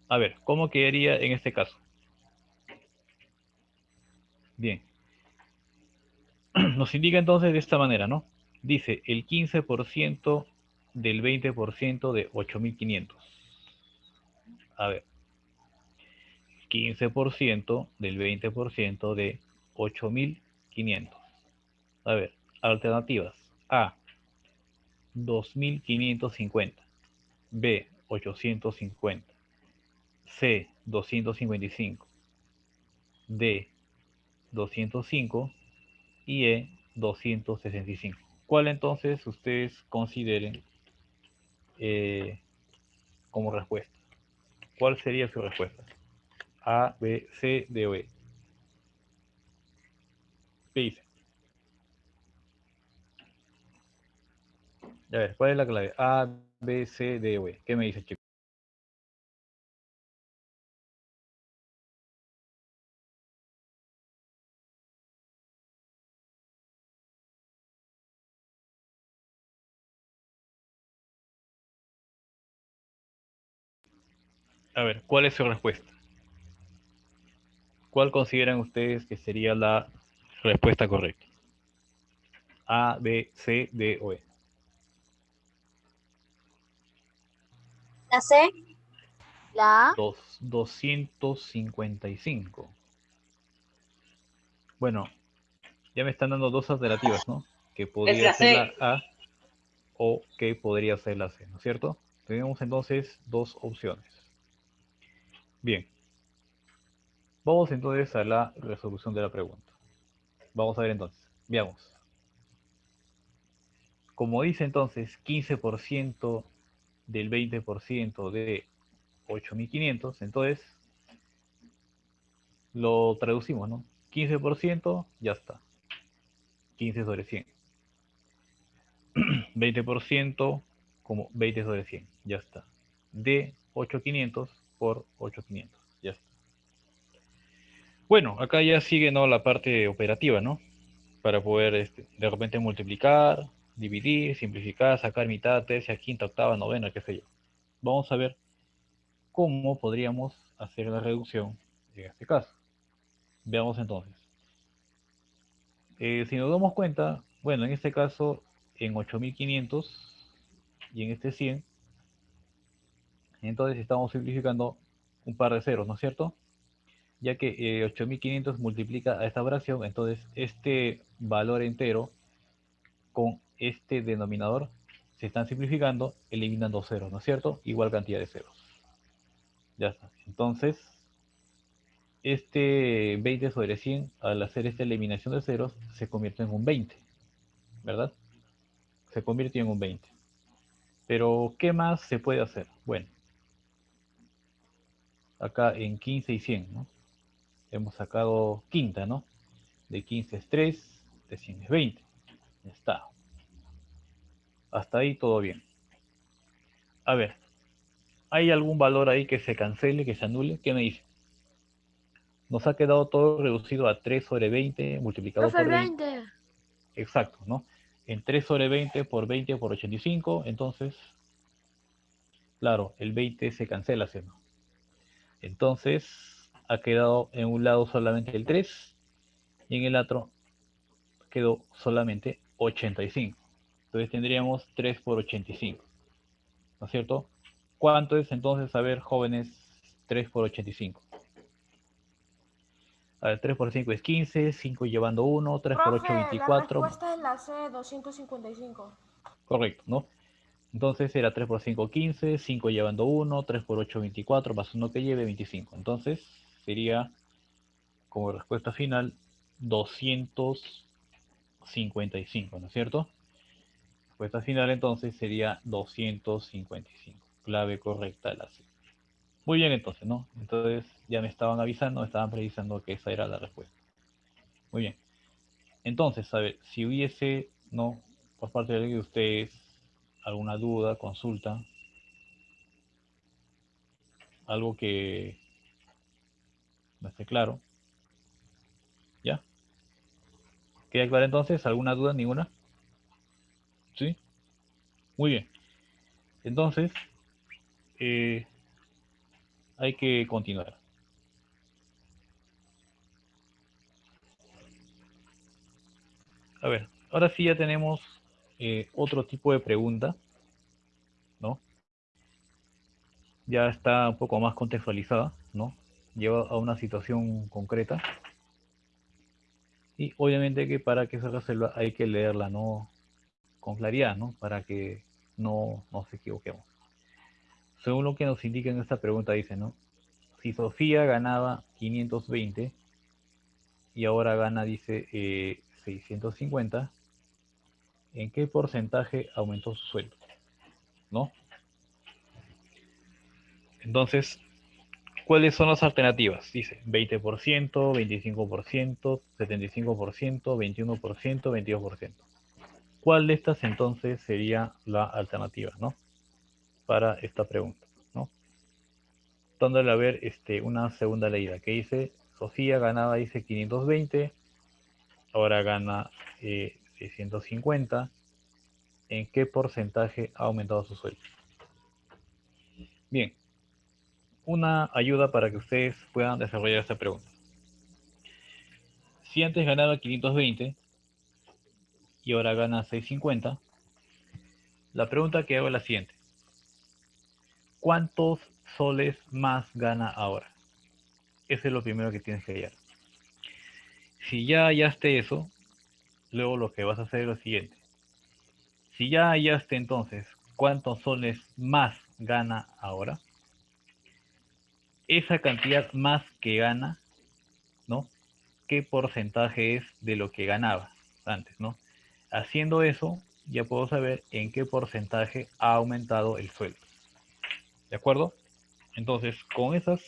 A ver, ¿cómo quedaría en este caso? Bien, nos indica entonces de esta manera, ¿no? Dice el 15% del 20% de 8500. A ver, 15% del 20% de 8500. A ver, alternativas. A, 2550. B, 850. C, 255. D, 205. Y E, 265. ¿Cuál entonces ustedes consideren como respuesta? ¿Cuál sería su respuesta? A, B, C, D o E. ¿Qué dice? A ver, ¿cuál es la clave? A, B, C, D o E. ¿Qué me dice, chicos? A ver, ¿cuál es su respuesta? ¿Cuál consideran ustedes que sería la respuesta correcta? A, B, C, D o E. La C. La A. 255. Bueno, ya me están dando dos alternativas, ¿no? Que Es podría la ser la C. A o que podría ser la C, ¿no es cierto? Tenemos entonces dos opciones. Bien, vamos entonces a la resolución de la pregunta. Vamos a ver entonces. Veamos. Como dice entonces 15% del 20% de 8500, entonces lo traducimos, ¿no? 15%, ya está. 15 sobre 100. 20% como 20 sobre 100, ya está. De 8500 por 8500, ya está. Bueno, acá ya sigue, ¿no?, la parte operativa, ¿no? Para poder de repente multiplicar, dividir, simplificar, sacar mitad, tercia, quinta, octava, novena, qué sé yo. Vamos a ver cómo podríamos hacer la reducción en este caso. Veamos entonces. Si nos damos cuenta, bueno, en este caso, en 8500 y en este 100, entonces estamos simplificando un par de ceros, ¿no es cierto? Ya que 8500 multiplica a esta fracción, entonces este valor entero con este denominador se están simplificando, eliminando ceros, ¿no es cierto? Igual cantidad de ceros. Ya está. Entonces, este 20 sobre 100, al hacer esta eliminación de ceros, se convierte en un 20, ¿verdad? Se convirtió en un 20. Pero, ¿qué más se puede hacer? Bueno, acá en 15 y 100, ¿no? Hemos sacado quinta, ¿no? De 15 es 3, de 100 es 20. Ya está. Hasta ahí todo bien. A ver, ¿Hay algún valor ahí que se cancele, que se anule? ¿Qué me dice? Nos ha quedado todo reducido a 3 sobre 20 multiplicado Profe, el por 20. 20. Exacto, ¿no? En 3 sobre 20 por 85, entonces, claro, el 20 se cancela, ¿sí o no? Entonces, ha quedado en un lado solamente el 3 y en el otro quedó solamente 85. Entonces tendríamos 3 por 85, ¿no es cierto? ¿Cuánto es entonces, a ver, jóvenes, 3 por 85? A ver, 3 por 5 es 15, 5 llevando 1, 3 por 8, Profe, la 24. respuesta es la C, 255. Correcto, ¿no? Entonces era 3 por 5, 15, 5 llevando 1, 3 por 8, 24, más 1 que lleve 25. Entonces sería, como respuesta final, 255, ¿no es cierto? Respuesta final entonces sería 255. Clave correcta la C. Muy bien entonces, ¿no? Entonces ya me estaban avisando, me estaban precisando que esa era la respuesta. Muy bien. Entonces, a ver, si hubiese, ¿no? Por parte de ustedes, alguna duda, consulta, algo que no esté claro, ¿ya? ¿Queda claro entonces? ¿Alguna duda? ¿Ninguna? ¿Sí? Muy bien. Entonces, eh, hay que continuar. A ver, ahora sí ya tenemos otro tipo de pregunta, ¿no? Ya está un poco más contextualizada, ¿no? Lleva a una situación concreta. Y obviamente que para que se resuelva hay que leerla, ¿no? Con claridad, ¿no? Para que no nos equivoquemos. Según lo que nos indica en esta pregunta, dice, ¿no? Si Sofía ganaba 520 y ahora gana, dice, 650, ¿en qué porcentaje aumentó su sueldo? ¿No? Entonces, ¿cuáles son las alternativas? Dice 20%, 25%, 75%, 21%, 22%. ¿Cuál de estas entonces sería la alternativa, ¿no? Para esta pregunta, ¿no? Dándole a ver una segunda leída que dice, Sofía ganaba, dice 520, ahora gana 650. ¿En qué porcentaje ha aumentado su sueldo? Bien, una ayuda para que ustedes puedan desarrollar esta pregunta. Si antes ganaba 520 y ahora gana 650, la pregunta que hago es la siguiente. ¿Cuántos soles más gana ahora? Eso es lo primero que tienes que hallar. Si ya hallaste eso, luego lo que vas a hacer es lo siguiente. Si ya hallaste entonces cuántos soles más gana ahora, esa cantidad más que gana, ¿no? ¿Qué porcentaje es de lo que ganaba antes, ¿no? Haciendo eso, ya puedo saber en qué porcentaje ha aumentado el sueldo. ¿De acuerdo? Entonces, con esas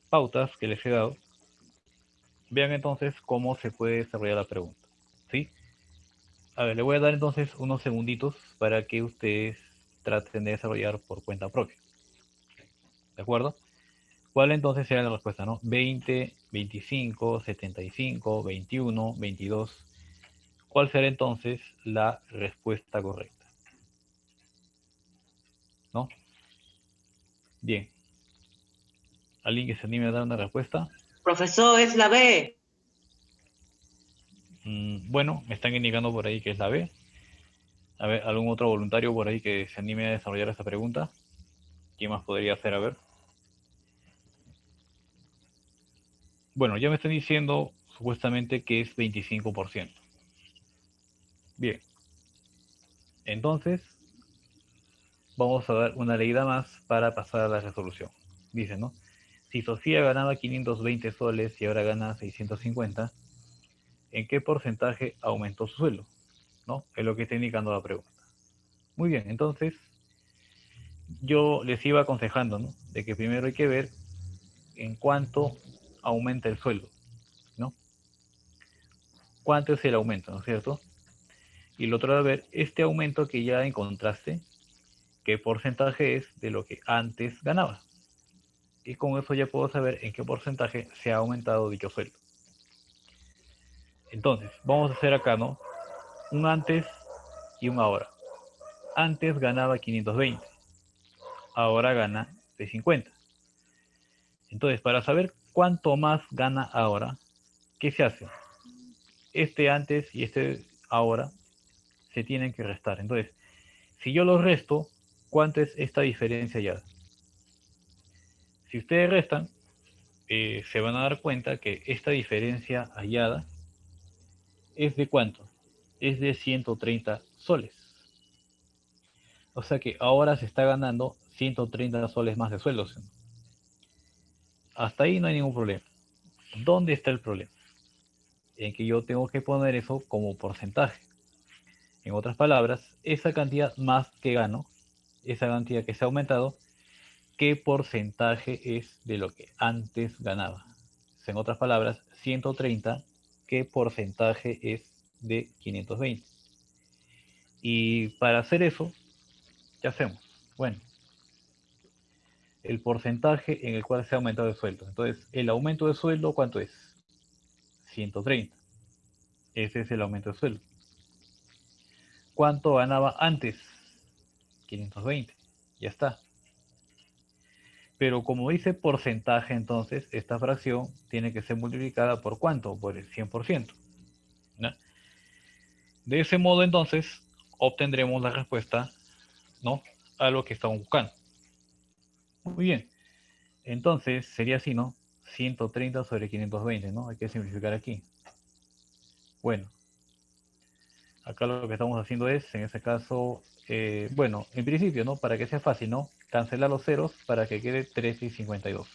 pautas que les he dado, vean entonces cómo se puede desarrollar la pregunta. ¿Sí? A ver, le voy a dar entonces unos segunditos para que ustedes traten de desarrollar por cuenta propia. ¿De acuerdo? ¿Cuál entonces será la respuesta, no? 20, 25, 75, 21, 22. ¿Cuál será entonces la respuesta correcta? ¿No? Bien. ¿Alguien que se anime a dar una respuesta? Profesor, es la B. Bueno, me están indicando por ahí que es la B. A ver, ¿algún otro voluntario por ahí que se anime a desarrollar esta pregunta? ¿Quién más podría hacer? A ver. Bueno, ya me están diciendo supuestamente que es 25%. Bien. Entonces, vamos a dar una leída más para pasar a la resolución. Dice, ¿no? Si Sofía ganaba 520 soles y ahora gana 650, ¿en qué porcentaje aumentó su sueldo? ¿No? Es lo que está indicando la pregunta. Muy bien, entonces yo les iba aconsejando, ¿no? De que primero hay que ver en cuánto aumenta el sueldo, ¿no? ¿Cuánto es el aumento, ¿no es cierto? Y lo otro, a ver, este aumento que ya encontraste, qué porcentaje es de lo que antes ganaba. Y con eso ya puedo saber en qué porcentaje se ha aumentado dicho sueldo. Entonces, vamos a hacer acá, ¿no? Un antes y un ahora. Antes ganaba 520, ahora gana 650. Entonces, para saber cuánto más gana ahora, ¿qué se hace? Este antes y este ahora se tienen que restar. Entonces, si yo los resto, ¿cuánto es esta diferencia ya? Si ustedes restan, se van a dar cuenta que esta diferencia hallada es de ¿cuánto? Es de 130 soles. O sea que ahora se está ganando 130 soles más de sueldo. Hasta ahí no hay ningún problema. ¿Dónde está el problema? En que yo tengo que poner eso como porcentaje. En otras palabras, esa cantidad más que gano, esa cantidad que se ha aumentado, ¿qué porcentaje es de lo que antes ganaba? En otras palabras, 130, ¿qué porcentaje es de 520? Y para hacer eso, ¿qué hacemos? Bueno, el porcentaje en el cual se ha aumentado el sueldo. Entonces, el aumento de sueldo, ¿cuánto es? 130. Ese es el aumento de sueldo. ¿Cuánto ganaba antes? 520. Ya está. Pero como dice porcentaje, entonces, esta fracción tiene que ser multiplicada por ¿cuánto? Por el 100%. ¿No? De ese modo, entonces, obtendremos la respuesta, ¿no?, a lo que estamos buscando. Muy bien. Entonces, sería así, ¿no? 130 sobre 520, ¿no? Hay que simplificar aquí. Bueno, acá lo que estamos haciendo es, en este caso, bueno, en principio, ¿no? Para que sea fácil, ¿no? Cancelar los ceros para que quede 13 y 52.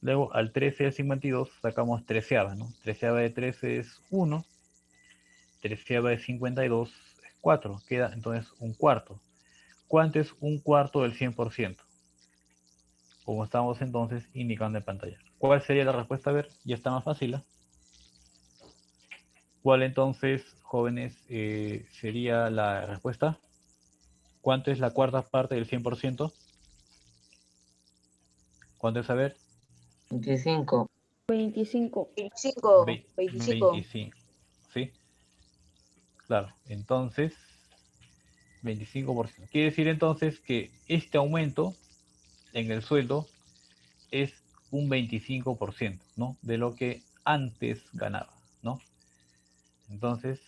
Luego, al 13 y al 52 sacamos treceava, ¿no? Treceava de 13 es 1. Treceava de 52 es 4. Queda entonces un cuarto. ¿Cuánto es un cuarto del 100%? Como estamos entonces indicando en pantalla. ¿Cuál sería la respuesta? A ver, ya está más fácil, ¿eh? ¿Cuál entonces, jóvenes, sería la respuesta? ¿Cuánto es la cuarta parte del 100%? ¿Cuánto es? A ver. 25. 25. 25. 25. 25. ¿Sí? Claro. Entonces, 25%. Quiere decir entonces que este aumento en el sueldo es un 25%, ¿no? De lo que antes ganaba, ¿no? Entonces,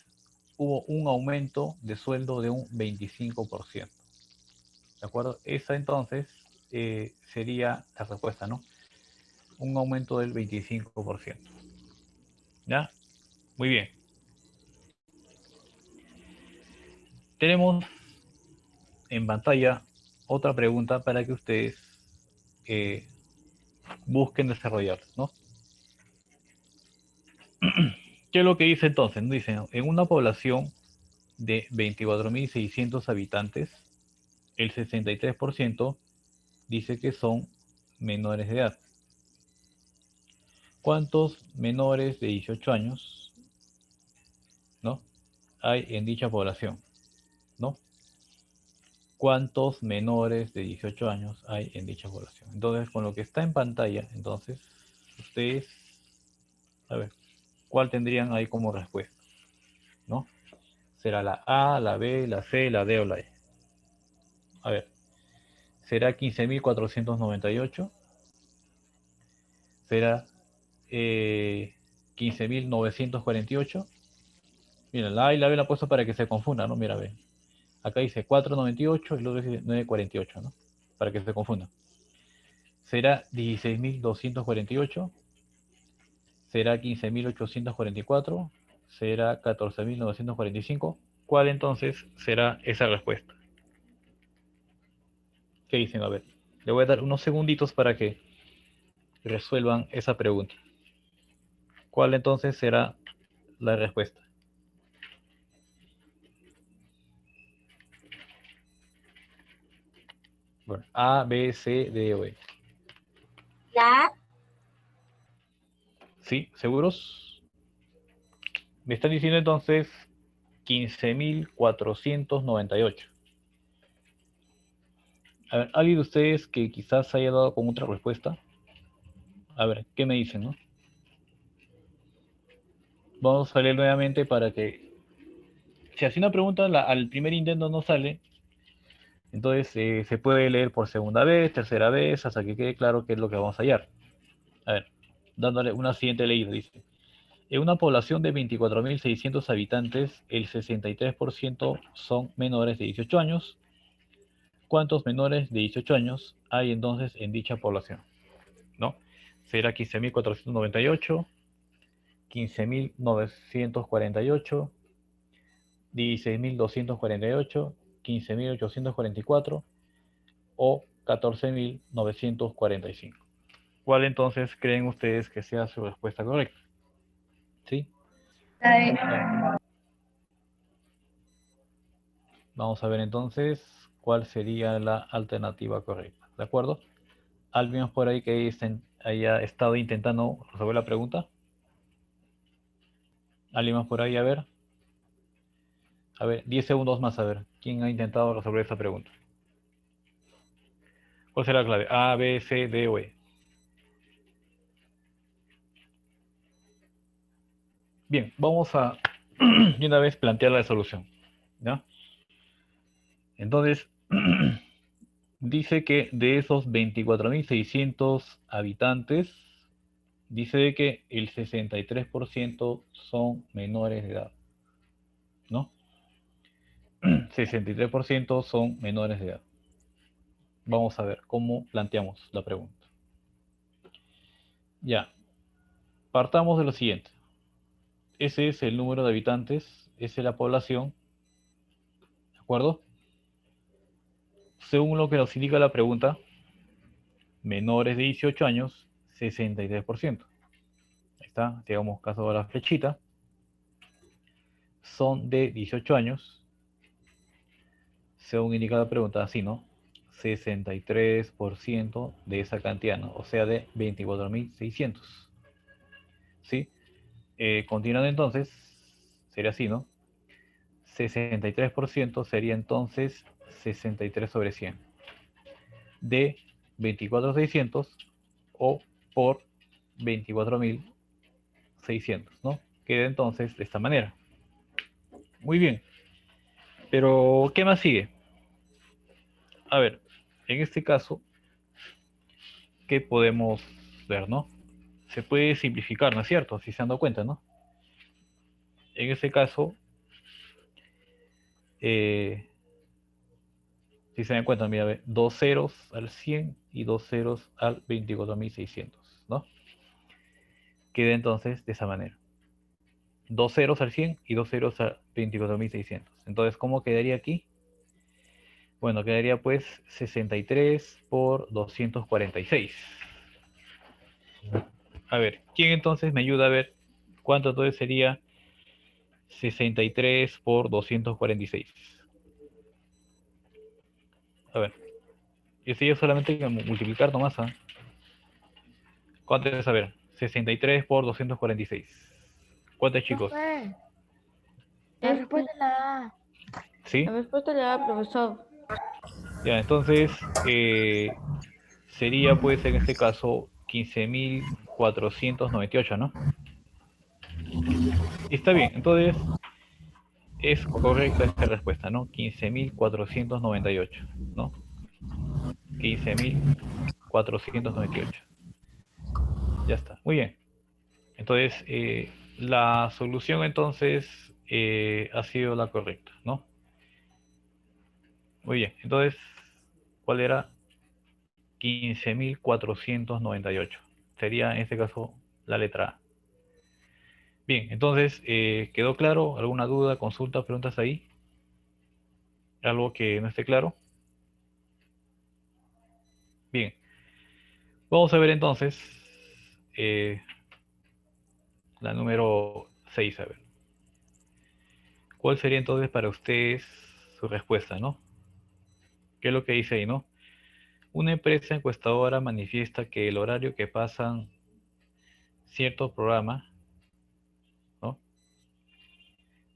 hubo un aumento de sueldo de un 25%. ¿De acuerdo? Esa entonces sería la respuesta, ¿no? Un aumento del 25%. ¿Ya? Muy bien. Tenemos en pantalla otra pregunta para que ustedes busquen desarrollar, ¿no? ¿Qué es lo que dice entonces? Dice, en una población de 24.600 habitantes, el 63% dice que son menores de edad. ¿Cuántos menores de 18 años, ¿no?, hay en dicha población? ¿No? ¿Cuántos menores de 18 años hay en dicha población? Entonces, con lo que está en pantalla, entonces, ustedes, a ver, ¿cuál tendrían ahí como respuesta? ¿No? ¿Será la A, la B, la C, la D o la E? A ver, ¿será 15.498? ¿Será 15.948? Mira, la A y la B la he puesto para que se confunda, ¿no? Mira, ve. Acá dice 498 y luego dice 948, ¿no? Para que se confunda. ¿Será 16.248? ¿Será 15.844? ¿Será 14.945? ¿Cuál entonces será esa respuesta? ¿Qué dicen? A ver, le voy a dar unos segunditos para que resuelvan esa pregunta. ¿Cuál entonces será la respuesta? Bueno, A, B, C, D o E. La ¿Sí? ¿Seguros? Me están diciendo entonces 15.498. A ver, ¿alguien de ustedes que quizás haya dado con otra respuesta? A ver, ¿qué me dicen, no? Vamos a leer nuevamente para que... Si así una pregunta al primer intento no sale, entonces se puede leer por segunda vez, tercera vez, hasta que quede claro qué es lo que vamos a hallar. A ver, dándole una siguiente leída, dice. En una población de 24.600 habitantes, el 63% son menores de 18 años. ¿Cuántos menores de 18 años hay entonces en dicha población? ¿No? Será 15.498, 15.948, 16.248, 15.844 o 14.945. ¿Cuál entonces creen ustedes que sea su respuesta correcta? ¿Sí? Vamos a ver entonces cuál sería la alternativa correcta. ¿De acuerdo? ¿Alguien más por ahí que haya estado intentando resolver la pregunta? ¿Alguien más por ahí? A ver. A ver, 10 segundos más a ver. ¿Quién ha intentado resolver esta pregunta? ¿Cuál será la clave? A, B, C, D o E. Bien, vamos a de una vez plantear la solución. ¿Ya? Entonces, dice que de esos 24.600 habitantes, dice que el 63% son menores de edad. ¿No? 63% son menores de edad. Vamos a ver cómo planteamos la pregunta. Ya, partamos de lo siguiente. Ese es el número de habitantes, esa es la población, ¿de acuerdo? Según lo que nos indica la pregunta, menores de 18 años, 63%. Ahí está, digamos, caso de la flechita. Son de 18 años, según indica la pregunta, así, ¿no? 63% de esa cantidad, ¿no? O sea, de 24.600. ¿Sí? Continuando entonces, sería así, ¿no? 63% sería entonces 63 sobre 100 de 24.600 o por 24.600, ¿no? Queda entonces de esta manera. Muy bien. Pero, ¿qué más sigue? A ver, en este caso, ¿qué podemos ver, no? Se puede simplificar, ¿no es cierto? Si se han dado cuenta, ¿no? En este caso, si se dan cuenta, mira, ve, 2 ceros al 100 y 2 ceros al 24.600, ¿no? Queda entonces de esa manera. 2 ceros al 100 y 2 ceros al 24.600. Entonces, ¿cómo quedaría aquí? Bueno, quedaría pues 63 por 246. A ver, ¿quién entonces me ayuda a ver cuánto entonces sería 63 por 246? A ver, yo sería solamente que multiplicar nomás, ¿ah? ¿Cuánto es? A ver, 63 por 246. ¿Cuánto es, chicos? Profe, la respuesta es la A. ¿Sí? La respuesta le da, profesor. Ya, entonces sería pues en este caso 15.498, ¿no? Está bien, entonces es correcta esta respuesta, ¿no? 15.498, ¿no? 15.498. Ya está, muy bien. Entonces, la solución entonces ha sido la correcta, ¿no? Muy bien, entonces, ¿cuál era? 15.498. Sería en este caso la letra A. Bien, entonces, ¿quedó claro? ¿Alguna duda, consulta, preguntas ahí? ¿Algo que no esté claro? Bien, vamos a ver entonces la número 6, a ver. ¿Cuál sería entonces para ustedes su respuesta, no? ¿Qué es lo que dice ahí, no? Una empresa encuestadora manifiesta que el horario que pasan ciertos programas, ¿no?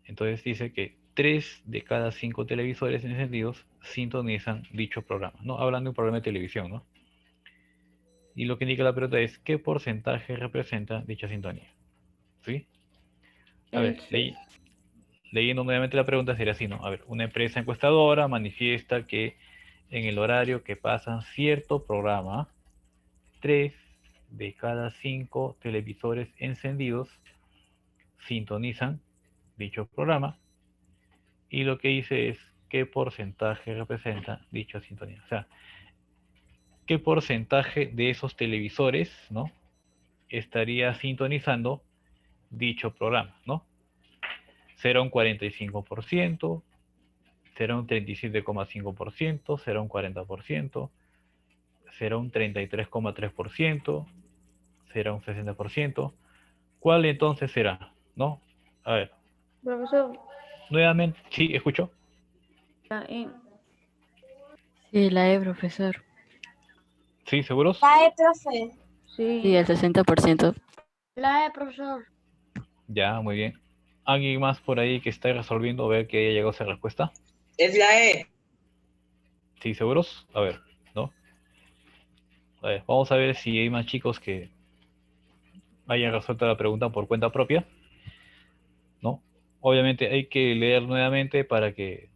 Entonces dice que 3 de cada 5 televisores encendidos sintonizan dicho programa, ¿no? Hablando de un programa de televisión, ¿no? Y lo que indica la pregunta es, ¿qué porcentaje representa dicha sintonía? ¿Sí? A ver, leyendo nuevamente la pregunta sería así, ¿no? A ver, una empresa encuestadora manifiesta que en el horario que pasan cierto programa, 3 de cada 5 televisores encendidos sintonizan dicho programa. Y lo que dice es qué porcentaje representa dicha sintonía. O sea, qué porcentaje de esos televisores, ¿no? Estaría sintonizando dicho programa, ¿no? ¿Será un 45%? ¿Será un 37,5%? ¿Será un 40%? ¿Será un 33,3%? ¿Será un 60%? ¿Cuál entonces será? ¿No? A ver, Profesor, nuevamente, sí, escucho. la E. Sí, la E, profesor. ¿Sí, seguros? La E, profe. Sí, Sí. el 60%. La E, profesor. Ya, muy bien. ¿Alguien más por ahí que está resolviendo ver que haya llegado a esa respuesta? Es la E. ¿Sí, seguros? A ver, ¿no? A ver, vamos a ver si hay más chicos que hayan resuelto la pregunta por cuenta propia, ¿no? Obviamente hay que leer nuevamente para que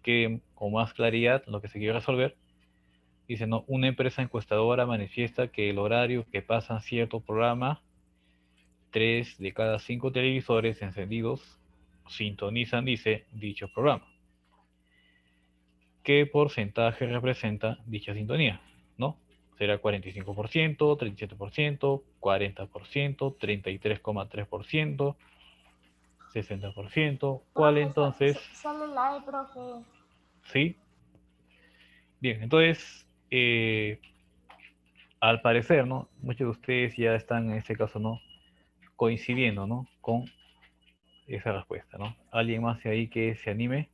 quede con más claridad lo que se quiere resolver. Dice, no, una empresa encuestadora manifiesta que el horario que pasan cierto programa, 3 de cada 5 televisores encendidos sintonizan, dice, dicho programa. ¿Qué porcentaje representa dicha sintonía? ¿No? ¿Será 45%, 37%, 40%, 33,3%, 60%? ¿Cuál entonces? Solo la E, profe. ¿Sí? Bien, entonces, al parecer, ¿no? Muchos de ustedes ya están en este caso, ¿no? Coincidiendo, ¿no? Con esa respuesta, ¿no? ¿Alguien más de ahí que se anime?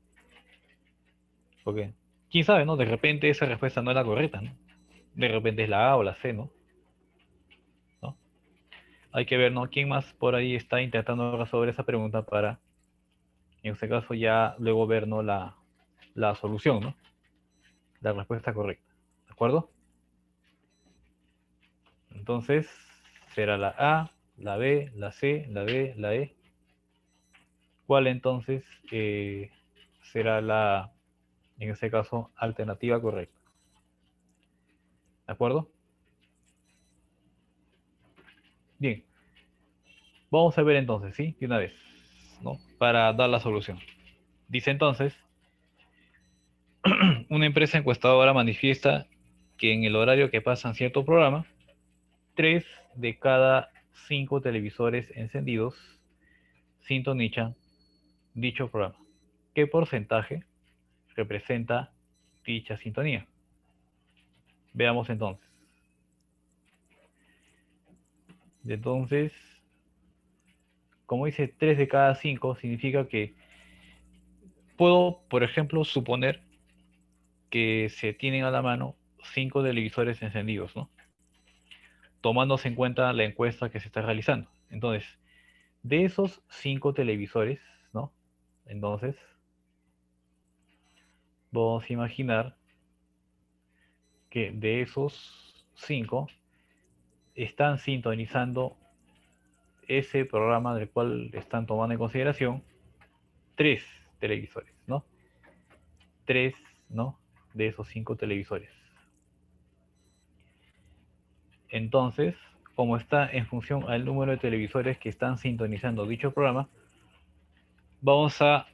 Porque, quién sabe, ¿no? De repente esa respuesta no es la correcta, ¿no? De repente es la A o la C, ¿no? ¿No? Hay que ver, ¿no? ¿Quién más por ahí está intentando resolver esa pregunta para, en este caso, ya luego ver, ¿no? La solución, ¿no? La respuesta correcta. ¿De acuerdo? Entonces, será la A, la B, la C, la D, la E. ¿Cuál entonces será la, en este caso, alternativa correcta? ¿De acuerdo? Bien. Vamos a ver entonces, ¿sí? De una vez, ¿no? Para dar la solución. Dice entonces, una empresa encuestadora manifiesta que en el horario que pasan cierto programa, 3 de cada 5 televisores encendidos sintonizan dicho programa. ¿Qué porcentaje representa dicha sintonía? Veamos entonces. Entonces, como dice 3 de cada 5, significa que puedo, por ejemplo, suponer que se tienen a la mano 5 televisores encendidos, ¿no? Tomándose en cuenta la encuesta que se está realizando. Entonces, de esos 5 televisores, ¿no? Entonces, vamos a imaginar que de esos 5 están sintonizando ese programa del cual están tomando en consideración 3 televisores, ¿no? 3, ¿no? De esos 5 televisores. Entonces, como está en función al número de televisores que están sintonizando dicho programa, vamos a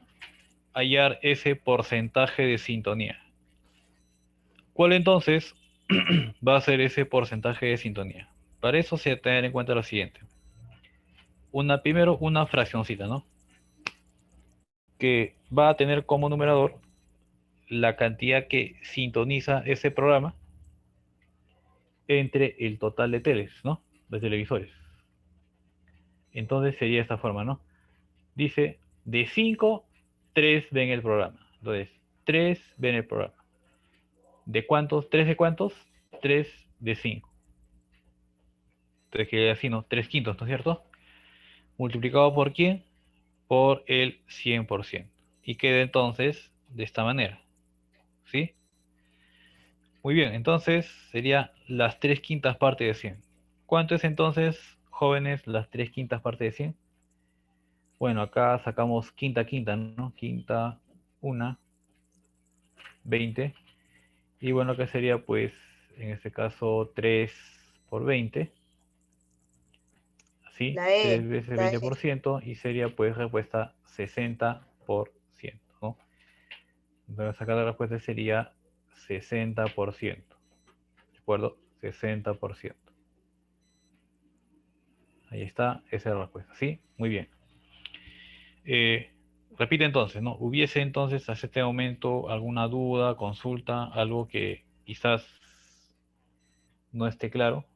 hallar ese porcentaje de sintonía. ¿Cuál entonces va a ser ese porcentaje de sintonía? Para eso se debe tener en cuenta lo siguiente. Primero una fraccioncita, ¿no? Que va a tener como numerador la cantidad que sintoniza ese programa entre el total de teles, ¿no? De televisores. Entonces sería de esta forma, ¿no? Dice, de 5, 3 ven el programa. Entonces, 3 ven el programa. ¿De cuántos? ¿3 de cuántos? 3 de 5. Entonces queda así, ¿no? 3 quintos, ¿no es cierto? Multiplicado por quién? Por el 100%. y queda entonces de esta manera. ¿Sí? Muy bien, entonces sería las 3/5 partes de 100. ¿Cuánto es entonces, jóvenes, las 3/5 partes de 100? Bueno, acá sacamos quinta, ¿no? Quinta, 1, 20. Y bueno, acá sería pues, en este caso, 3 por 20. Así, La 3 E, veces la E. 20%, y sería pues respuesta 60%, ¿no? Entonces acá la respuesta sería 60%. ¿De acuerdo? 60%. Ahí está, esa es la respuesta. ¿Sí? Muy bien. Repite entonces, ¿no? ¿Hubiese entonces hasta este momento alguna duda, consulta, algo que quizás no esté claro?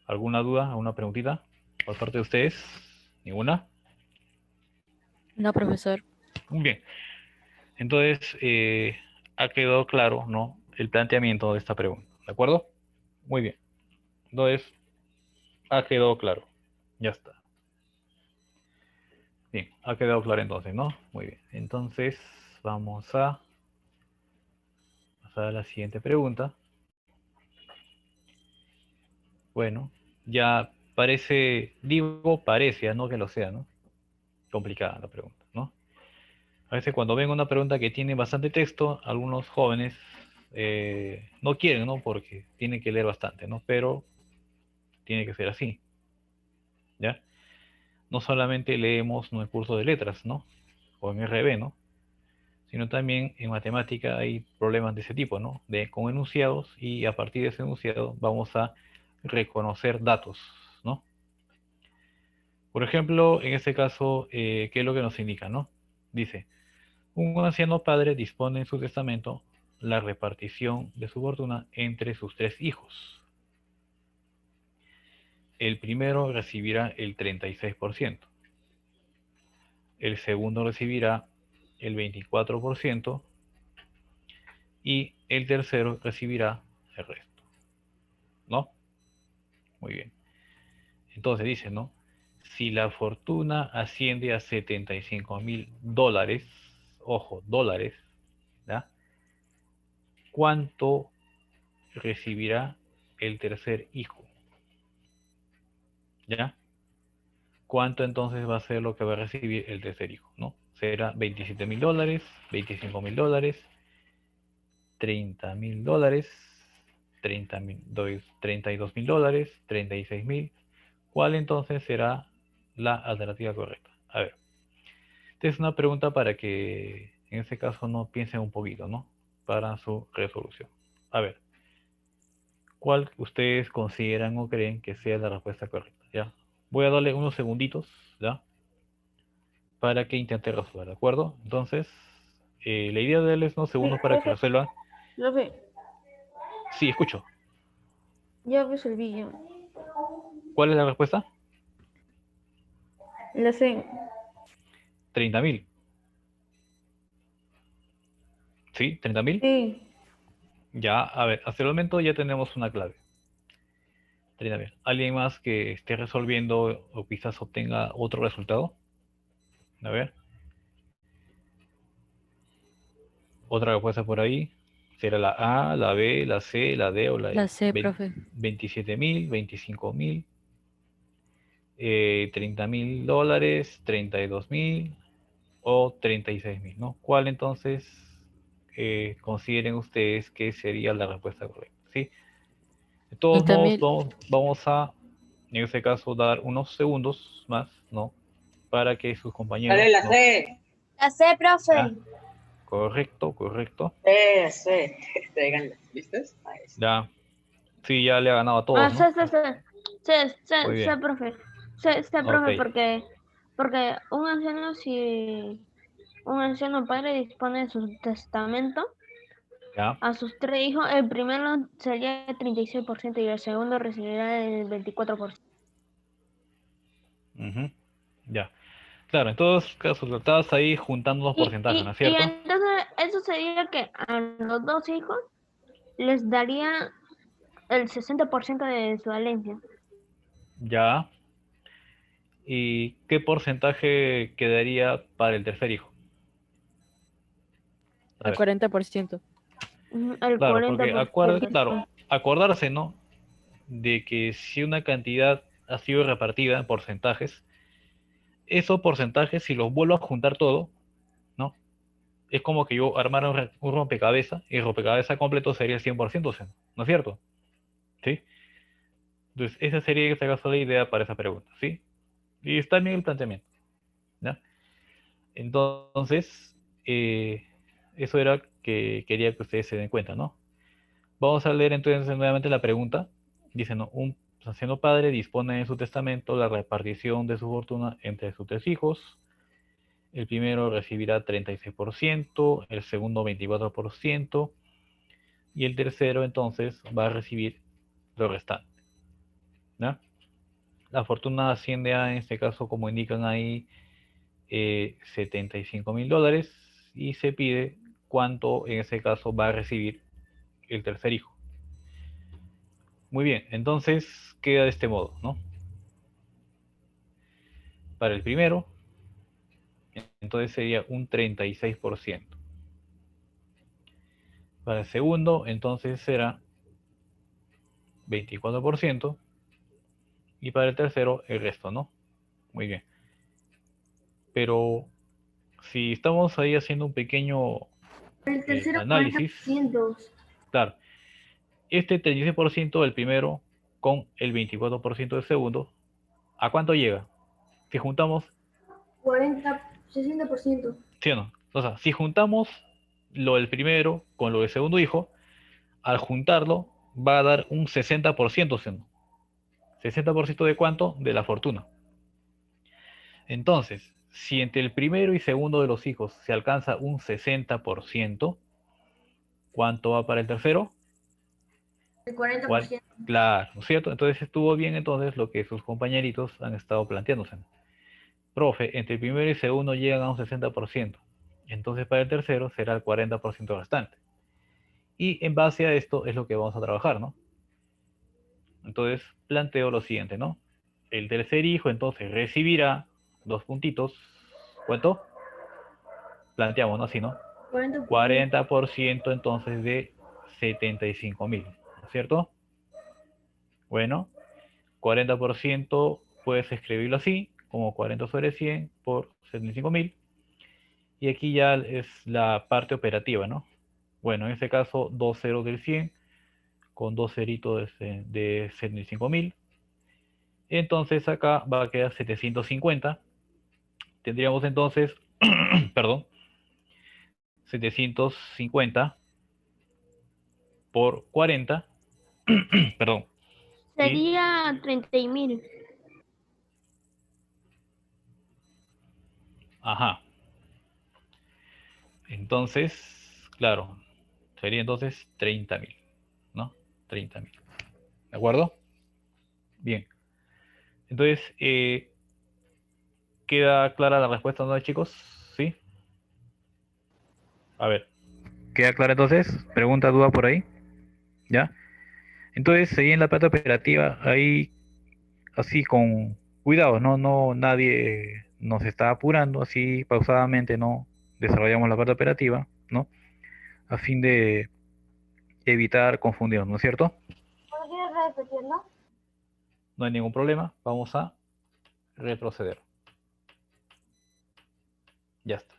¿Alguna duda, alguna preguntita por parte de ustedes? ¿Ninguna? No, profesor. Muy bien. Entonces, ha quedado claro, ¿no? El planteamiento de esta pregunta. ¿De acuerdo? Muy bien. Entonces, ha quedado claro. Ya está. Bien, ha quedado claro entonces, ¿no? Muy bien. Entonces, vamos a pasar a la siguiente pregunta. Bueno, ya parece, digo parece, no que lo sea, ¿no? Complicada la pregunta, ¿no? A veces cuando ven una pregunta que tiene bastante texto, algunos jóvenes no quieren, ¿no? Porque tienen que leer bastante, ¿no? Pero tiene que ser así, ¿ya? No solamente leemos en el curso de letras, ¿no? O en RB, ¿no? Sino también en matemática hay problemas de ese tipo, ¿no? Con enunciados, y a partir de ese enunciado vamos a reconocer datos, ¿no? Por ejemplo, en este caso, ¿qué es lo que nos indica, no? Dice, un anciano padre dispone en su testamento la repartición de su fortuna entre sus 3 hijos. El primero recibirá el 36%. El segundo recibirá el 24%. Y el tercero recibirá el resto, ¿no? Muy bien. Entonces dice, ¿no? Si la fortuna asciende a $75,000, ojo, dólares, ¿ya? ¿Cuánto recibirá el tercer hijo? ¿Ya? ¿Cuánto entonces va a ser lo que va a recibir el tercer hijo? ¿No? Será $27,000, $25,000, $30,000, $32,000, $36,000. ¿Cuál entonces será la alternativa correcta? A ver, esta es una pregunta para que en este caso no piensen un poquito, ¿no? Para su resolución. A ver, ¿cuál ustedes consideran o creen que sea la respuesta correcta? ¿Ya? Voy a darle unos segunditos, ¿ya? Para que intenten resolver, ¿de acuerdo? Entonces, la idea de darles unos segundos para que resuelvan. Profe, Sí, escucho. ya resolví yo. ¿Cuál es la respuesta? La sé. 30,000. ¿Sí? ¿30,000? Sí. Ya, a ver, hasta el momento ya tenemos una clave. 30,000. ¿Alguien más que esté resolviendo o quizás obtenga otro resultado? A ver. Otra respuesta por ahí. ¿Será la A, la B, la C, la D o la La E? C, profe. 27,000, 25,000, $30,000, 32,000 o 36,000, ¿no? ¿Cuál entonces consideren ustedes que sería la respuesta correcta? ¿Sí? De todos modos, 30,000. vamos a, en este caso, dar unos segundos más, ¿no? Para que sus compañeros, Dale la ¿no? C. La C, profe. Ya, correcto, correcto. C. Tráiganla. ¿Listos? Ahí está. Ya, sí, ya le ha ganado a Ah, todos, sé, ¿no? sé, sé. Muy Sé, bien. profe. Sé, Ok, profe, porque un anciano, si un anciano padre dispone de su testamento ya. a sus 3 hijos, el primero sería el 36% y el segundo recibirá el 24%. Ujú, ya. Claro, en todos casos, estabas ahí juntando los porcentajes, ¿no es Y cierto? entonces eso sería que a los 2 hijos les daría el 60% de su herencia. Ya. ¿Y qué porcentaje quedaría para el tercer hijo? A El ver, 40%. El claro, porque 40%. claro, acordarse, ¿no? De que si una cantidad ha sido repartida en porcentajes, esos porcentajes, si los vuelvo a juntar todo, ¿no? Es como que yo armara un rompecabezas y el rompecabezas completo sería el 100%, o sea, ¿no es cierto? ¿Sí? Entonces, esa sería en este caso la idea para esa pregunta, ¿sí? Y está bien el planteamiento, ¿ya? Entonces, eso era que quería que ustedes se den cuenta, ¿no? Vamos a leer entonces nuevamente la pregunta. Dice, ¿no? Un siendo padre dispone en su testamento la repartición de su fortuna entre sus tres hijos. El primero recibirá 36%, el segundo 24% y el tercero entonces va a recibir lo restante, ¿ya? La fortuna asciende a, en este caso, como indican ahí, $75.000 y se pide cuánto en ese caso va a recibir el tercer hijo. Muy bien, entonces queda de este modo, ¿no? Para el primero, entonces sería un 36%. Para el segundo, entonces será 24%. Y para el tercero, el resto, ¿no? Muy bien. Pero si estamos ahí haciendo un pequeño El tercero análisis, 40%. claro, este 36% del primero con el 24% del segundo, ¿a cuánto llega? Si juntamos, 60%. ¿sí o no? O sea, si juntamos lo del primero con lo del segundo hijo, al juntarlo va a dar un 60%, ¿sí o no? ¿60% de cuánto? De la fortuna. Entonces, si entre el primero y segundo de los hijos se alcanza un 60%, ¿cuánto va para el tercero? El ¿Cuál? 40%. Claro, ¿no es cierto? Entonces estuvo bien entonces lo que sus compañeritos han estado planteándose. Profe, entre el primero y segundo llegan a un 60%. Entonces para el tercero será el 40% restante. Y en base a esto es lo que vamos a trabajar, ¿no? Entonces planteo lo siguiente, ¿no? El tercer hijo entonces recibirá dos puntitos. ¿Cuánto? Planteamos, ¿no? Así, ¿no? 40%. 40% entonces de 75.000, ¿no es cierto? Bueno, 40% puedes escribirlo así, como 40 sobre 100 por 75.000. Y aquí ya es la parte operativa, ¿no? Bueno, en este caso, 2 ceros del 100 con 2 ceritos de 75.000. Entonces acá va a quedar 750. Tendríamos entonces, perdón, 750 por 40, perdón, y, Sería 30.000. ajá, entonces, claro, sería entonces 30.000, ¿no? 30.000, ¿de acuerdo? Bien, entonces, ¿queda clara la respuesta, no, chicos? ¿Sí? A ver, ¿queda clara entonces? Pregunta, duda por ahí, ¿ya? Entonces, seguí en la parte operativa, ahí, así con cuidado, ¿no? No, nadie nos está apurando, así pausadamente, ¿no? Desarrollamos la parte operativa, ¿no? A fin de evitar confundirnos, ¿no es cierto? ¿Podrías repetirlo? No hay ningún problema, vamos a retroceder. Ya está.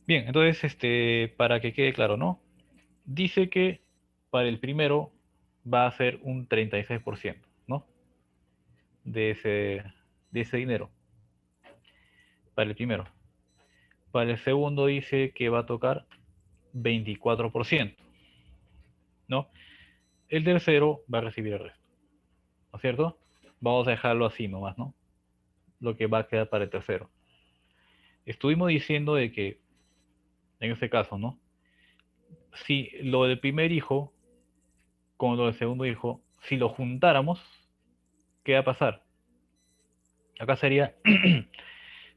Bien, entonces, para que quede claro, ¿no? Dice que para el primero va a ser un 36%, ¿no? De ese dinero, para el primero. Para el segundo dice que va a tocar 24%, ¿no? El tercero va a recibir el resto, ¿no es cierto? Vamos a dejarlo así nomás, ¿no? Lo que va a quedar para el tercero. Estuvimos diciendo de que, en este caso, ¿no? Si lo del primer hijo con lo del segundo hijo, si lo juntáramos, ¿qué va a pasar? Acá sería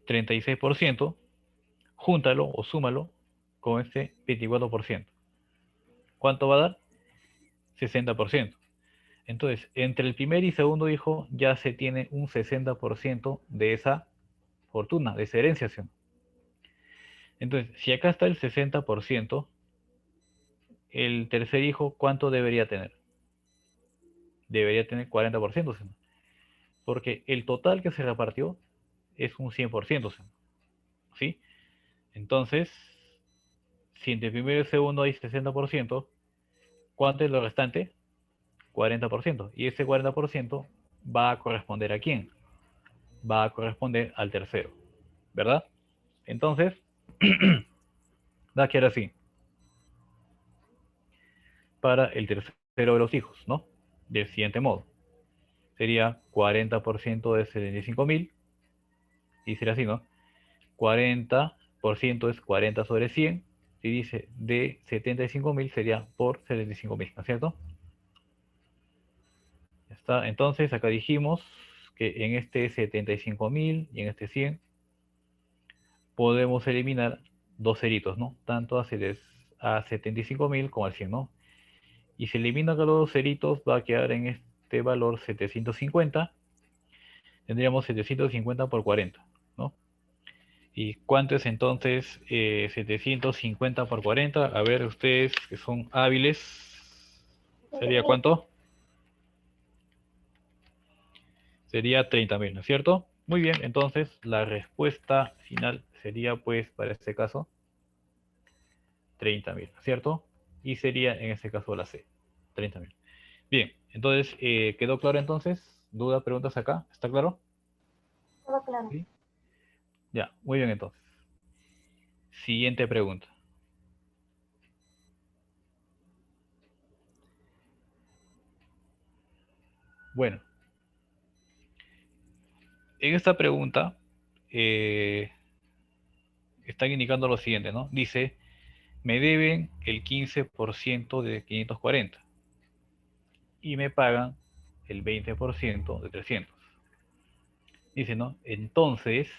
36%, júntalo o súmalo con este 24%. ¿Cuánto va a dar? 60%. Entonces, entre el primer y segundo hijo ya se tiene un 60% de esa fortuna, de esa herencia. ¿Sí? Entonces, si acá está el 60%, el tercer hijo, ¿cuánto debería tener? Debería tener 40%, ¿sí? Porque el total que se repartió es un 100%, ¿sí? Entonces, si entre el primero y el segundo hay 60%, ¿cuánto es lo restante? 40%. Y ese 40% va a corresponder ¿a quién? Va a corresponder al tercero, ¿verdad? Entonces, da que era así. Para el tercero de los hijos, ¿no? Del siguiente modo. Sería 40% de 75.000. Y sería así, ¿no? 40% es 40 sobre 100. Si dice de 75.000 sería por 75.000, ¿no es cierto? Ya está. Entonces acá dijimos que en este 75.000 y en este 100 podemos eliminar dos ceritos, ¿no? Tanto a 75.000 como al 100, ¿no? Y si elimina los dos ceritos va a quedar en este valor 750. Tendríamos 750 por 40, ¿no? ¿Y cuánto es entonces 750 por 40? A ver, ustedes que son hábiles, ¿sería cuánto? Sería 30.000, ¿no es cierto? Muy bien, entonces la respuesta final sería, pues, para este caso, 30.000, ¿no es cierto? Y sería, en este caso, la C, 30.000. Bien, entonces, ¿quedó claro entonces? ¿Dudas, preguntas acá? ¿Está claro? Todo claro. ¿Sí? Ya, muy bien entonces. Siguiente pregunta. Bueno, en esta pregunta están indicando lo siguiente, ¿no? Dice, me deben el 15% de 540 y me pagan el 20% de 300. Dice, ¿no? Entonces,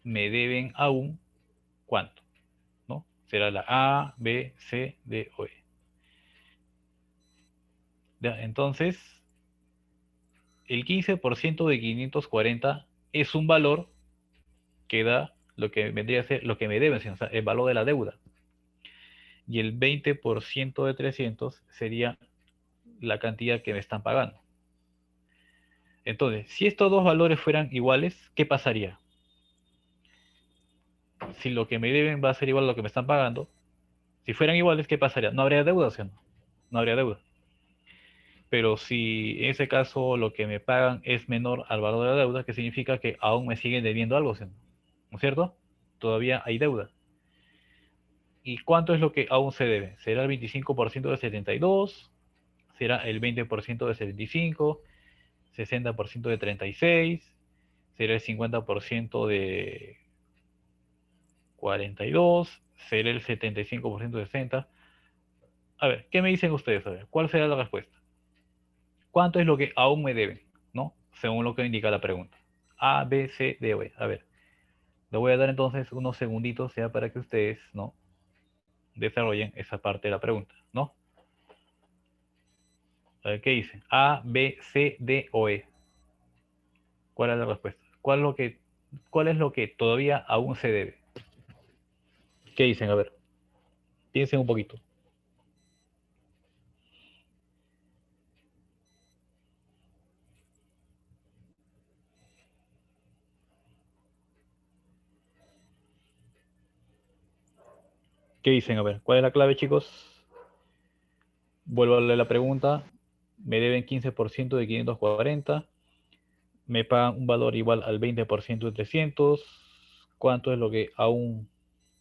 me deben aún, ¿cuánto? ¿No? Será la A, B, C, D o E. ¿Ya? Entonces, el 15% de 540 es un valor que da lo que vendría a ser lo que me deben, o sea, el valor de la deuda. Y el 20% de 300 sería la cantidad que me están pagando. Entonces, si estos dos valores fueran iguales, ¿qué pasaría? Si lo que me deben va a ser igual a lo que me están pagando, si fueran iguales, ¿qué pasaría? No habría deuda, ¿sí? No habría deuda. Pero si en ese caso lo que me pagan es menor al valor de la deuda, ¿qué significa? Que aún me siguen debiendo algo, ¿sí? ¿No es cierto? Todavía hay deuda. ¿Y cuánto es lo que aún se debe? ¿Será el 25% de 72? ¿Será el 20% de 75? ¿60% de 36? ¿Será el 50% de 42? ¿Será el 75% de 60? A ver, ¿qué me dicen ustedes? A ver, ¿cuál será la respuesta? ¿Cuánto es lo que aún me deben? ¿No? Según lo que indica la pregunta. A, B, C, D o E. A ver, le voy a dar entonces unos segunditos ya para que ustedes, ¿no? Desarrollen esa parte de la pregunta, ¿no? A ver, ¿qué dicen? A, B, C, D o E. ¿Cuál es la respuesta? ¿Cuál es lo que todavía aún se debe? ¿Qué dicen? A ver, piensen un poquito. ¿Qué dicen? A ver, ¿cuál es la clave, chicos? Vuelvo a leer la pregunta. Me deben 15% de 540. Me pagan un valor igual al 20% de 300. ¿Cuánto es lo que aún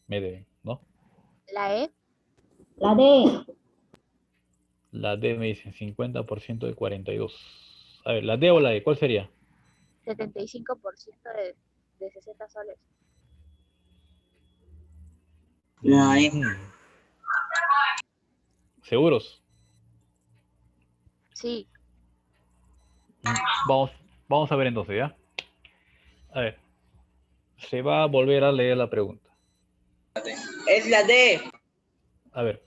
me deben? ¿No? La E. La D. La D me dicen 50% de 42. A ver, ¿la D o la E? ¿Cuál sería? 75% de 60 soles. La E. ¿Seguros? Sí. Vamos a ver entonces, ¿ya? A ver, se va a volver a leer la pregunta. Es la D. A ver,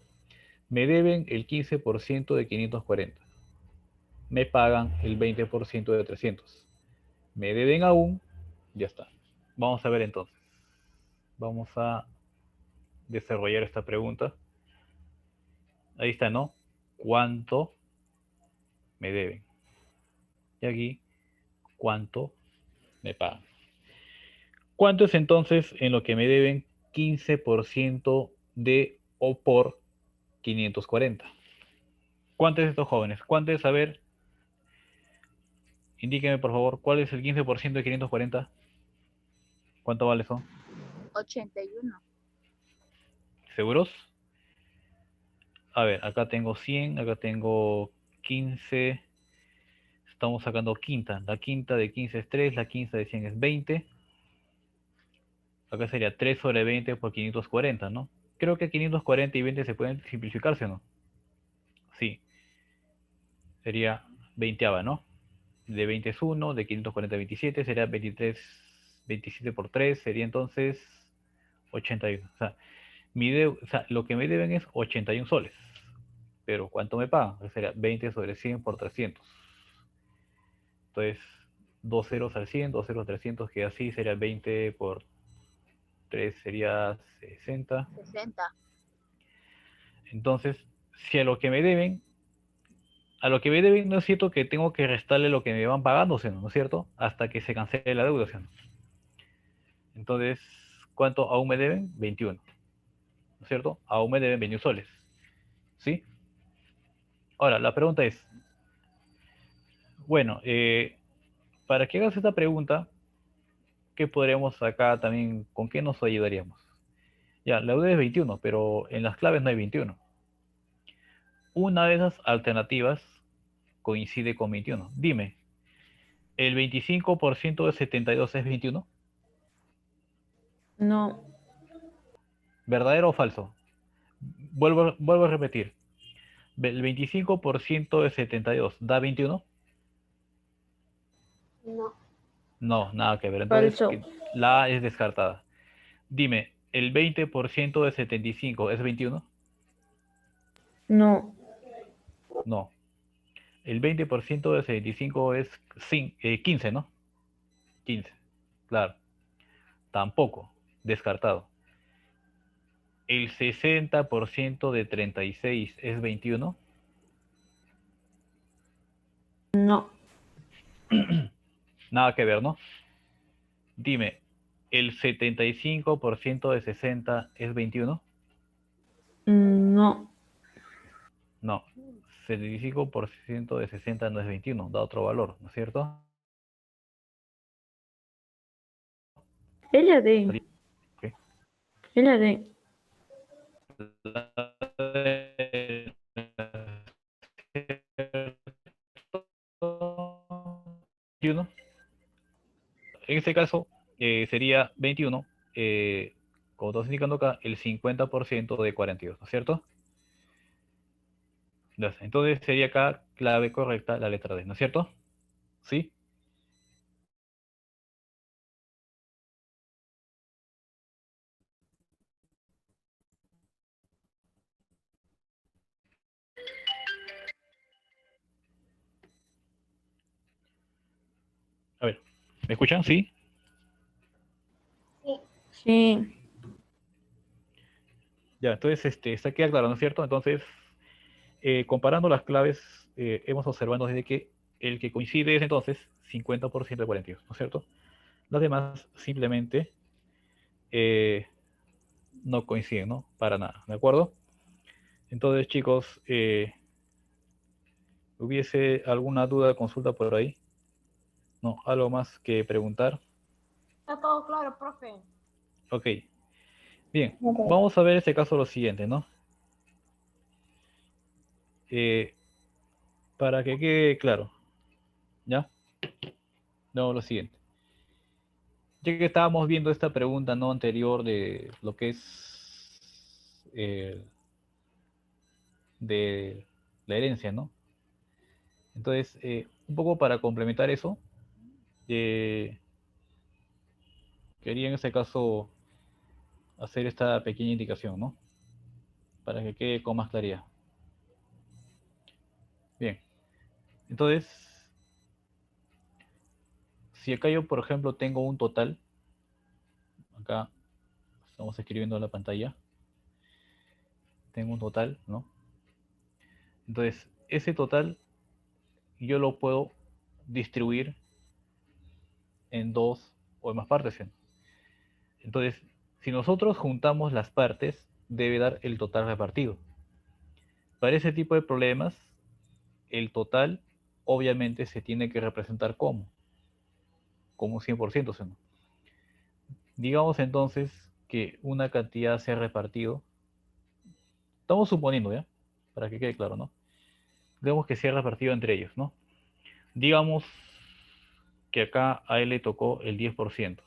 me deben el 15% de 540. me pagan el 20% de 300. Me deben aún, ya está. Vamos a ver entonces. Vamos a desarrollar esta pregunta. Ahí está, ¿no? ¿Cuánto me deben? Y aquí, ¿cuánto me pagan? ¿Cuánto es entonces en lo que me deben 15% de o por 540? ¿Cuánto es estos jóvenes? ¿Cuánto es? A ver, indíqueme por favor, ¿cuál es el 15% de 540? ¿Cuánto vale eso? 81. ¿Seguros? A ver, acá tengo 100, acá tengo 15. Estamos sacando quinta. La quinta de 15 es 3, la quinta de 100 es 20. Acá sería 3 sobre 20 por 540, ¿no? Creo que 540 y 20 se pueden simplificarse, ¿no? Sí. Sería 20ava, ¿no? De 20 es 1, de 540 es 27, sería 23, 27 por 3, sería entonces 81. O sea, lo que me deben es 81 soles. Pero ¿cuánto me pagan? Que sería 20 sobre 100 por 300. Entonces, 2 ceros al 100, 2 ceros al 300, que así sería 20 por 3 sería 60. 60. Entonces, si a lo que me deben no es cierto que tengo que restarle lo que me van pagando, ¿no es cierto? Hasta que se cancele la deuda, ¿no? Entonces, ¿cuánto aún me deben? 21, ¿no es cierto? Aún me deben 21 soles, ¿sí? Ahora, la pregunta es, bueno, para que hagas esta pregunta, ¿qué podríamos acá también, con qué nos ayudaríamos? Ya, la deuda es 21, pero en las claves no hay 21. Una de esas alternativas coincide con 21. Dime, ¿el 25% de 72 es 21? No, ¿Verdadero o falso? Vuelvo a repetir. ¿El 25% de 72 da 21? No. No, nada que ver. Entonces, falso. la A es descartada. Dime, ¿el 20% de 75 es 21? No, No. El 20% de 75 es 15, ¿no? 15. Claro. Tampoco. Descartado. ¿El 60% de 36 es 21? no, Nada que ver, ¿no? Dime, ¿el 75% de 60 es 21? no. No. 75% de 60 no es 21, da otro valor, ¿no es cierto? Ella de, Ok. ella de. En este caso sería 21, como estamos indicando acá, el 50% de 42, ¿no es cierto? Entonces sería acá clave correcta la letra D, ¿no es cierto? ¿Sí? A ver, ¿me escuchan? ¿Sí? Sí, Ya, entonces está queda claro, ¿no es cierto? Entonces, comparando las claves, hemos observado desde que el que coincide es entonces 50% de 42, ¿no es cierto? Las demás simplemente no coinciden, ¿no? Para nada, ¿de acuerdo? Entonces, chicos, ¿hubiese alguna duda, consulta por ahí? ¿No? ¿Algo más que preguntar? Está todo claro, profe. Ok. Bien, vamos a ver este caso lo siguiente, ¿no? Eh, para que quede claro, ¿ya? No, lo siguiente. Ya que estábamos viendo esta pregunta no anterior de lo que es de la herencia, ¿no? Entonces, un poco para complementar eso, eh, quería en este caso hacer esta pequeña indicación, ¿no? Para que quede con más claridad. Bien. Entonces, si acá yo, por ejemplo, tengo un total, acá estamos escribiendo en la pantalla, tengo un total, ¿no? Entonces, ese total yo lo puedo distribuir en dos o en más partes. Entonces, si nosotros juntamos las partes, debe dar el total repartido. Para ese tipo de problemas, el total obviamente se tiene que representar como un 100%, ¿sí? Digamos entonces que una cantidad se ha repartido. Estamos suponiendo, ¿ya? Para que quede claro, ¿no? Digamos que se ha repartido entre ellos, ¿no? Digamos que acá a él le tocó el 10%.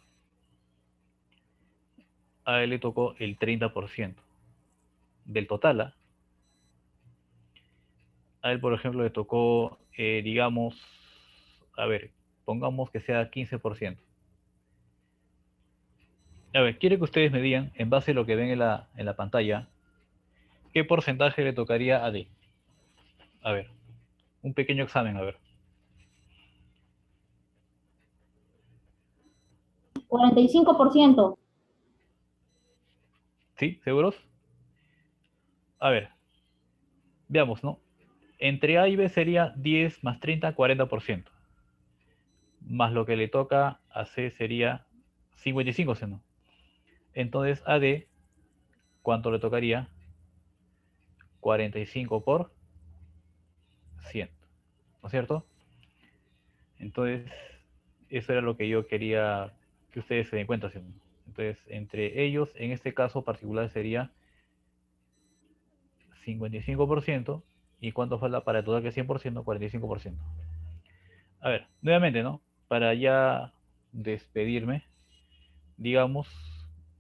A él le tocó el 30% del total. ¿Ah? A él, por ejemplo, le tocó, digamos, a ver, pongamos que sea 15%. A ver, quiero que ustedes me digan, en base a lo que ven en la pantalla, ¿qué porcentaje le tocaría a D? A ver, un pequeño examen, a ver. 45%. ¿Sí? ¿Seguros? A ver, veamos, ¿no? Entre A y B sería 10 más 30, 40%. Más lo que le toca a C sería 55, ¿sí, no? Entonces a D, ¿cuánto le tocaría? 45 por 100, ¿no es cierto? Entonces, eso era lo que yo quería que ustedes se den cuenta, ¿sí? Entonces, entre ellos, en este caso particular sería 55%. ¿Y cuánto falta para el total que es 100%? 45%. A ver, nuevamente, ¿no? Para ya despedirme, digamos,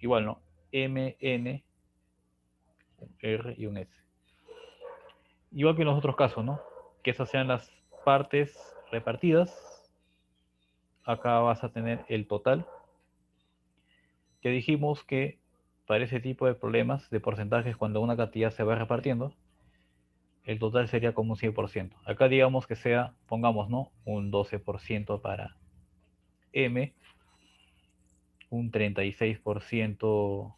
igual, ¿no? M, N, R y un S. Igual que en los otros casos, ¿no? Que esas sean las partes repartidas. Acá vas a tener el total. Que dijimos que para ese tipo de problemas de porcentajes, cuando una cantidad se va repartiendo, el total sería como un 100%. Acá digamos que sea, pongamos, ¿no? Un 12% para M, un 36%,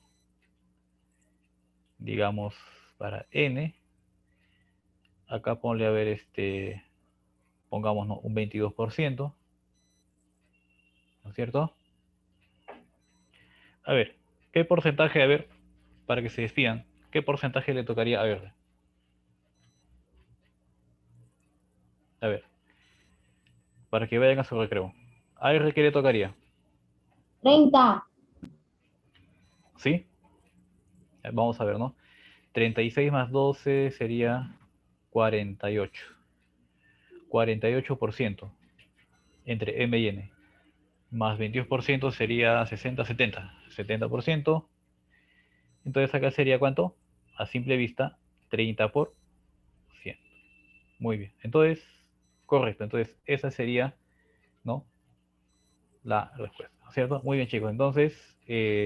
digamos, para N. Acá ponle a ver, pongamos, ¿no? Un 22%, ¿no es cierto? A ver, ¿qué porcentaje, a ver, para que se despidan, qué porcentaje le tocaría a R? A ver, para que vayan a su recreo. ¿A R qué le tocaría? 30. ¿Sí? Vamos a ver, ¿no? 36 más 12 sería 48. 48% entre M y N. Más 22% sería 60, 70. 70%. Entonces acá sería ¿cuánto? A simple vista, 30 por 100. Muy bien. Entonces, correcto. Entonces, esa sería, ¿no? La respuesta. ¿Cierto? Muy bien, chicos. Entonces,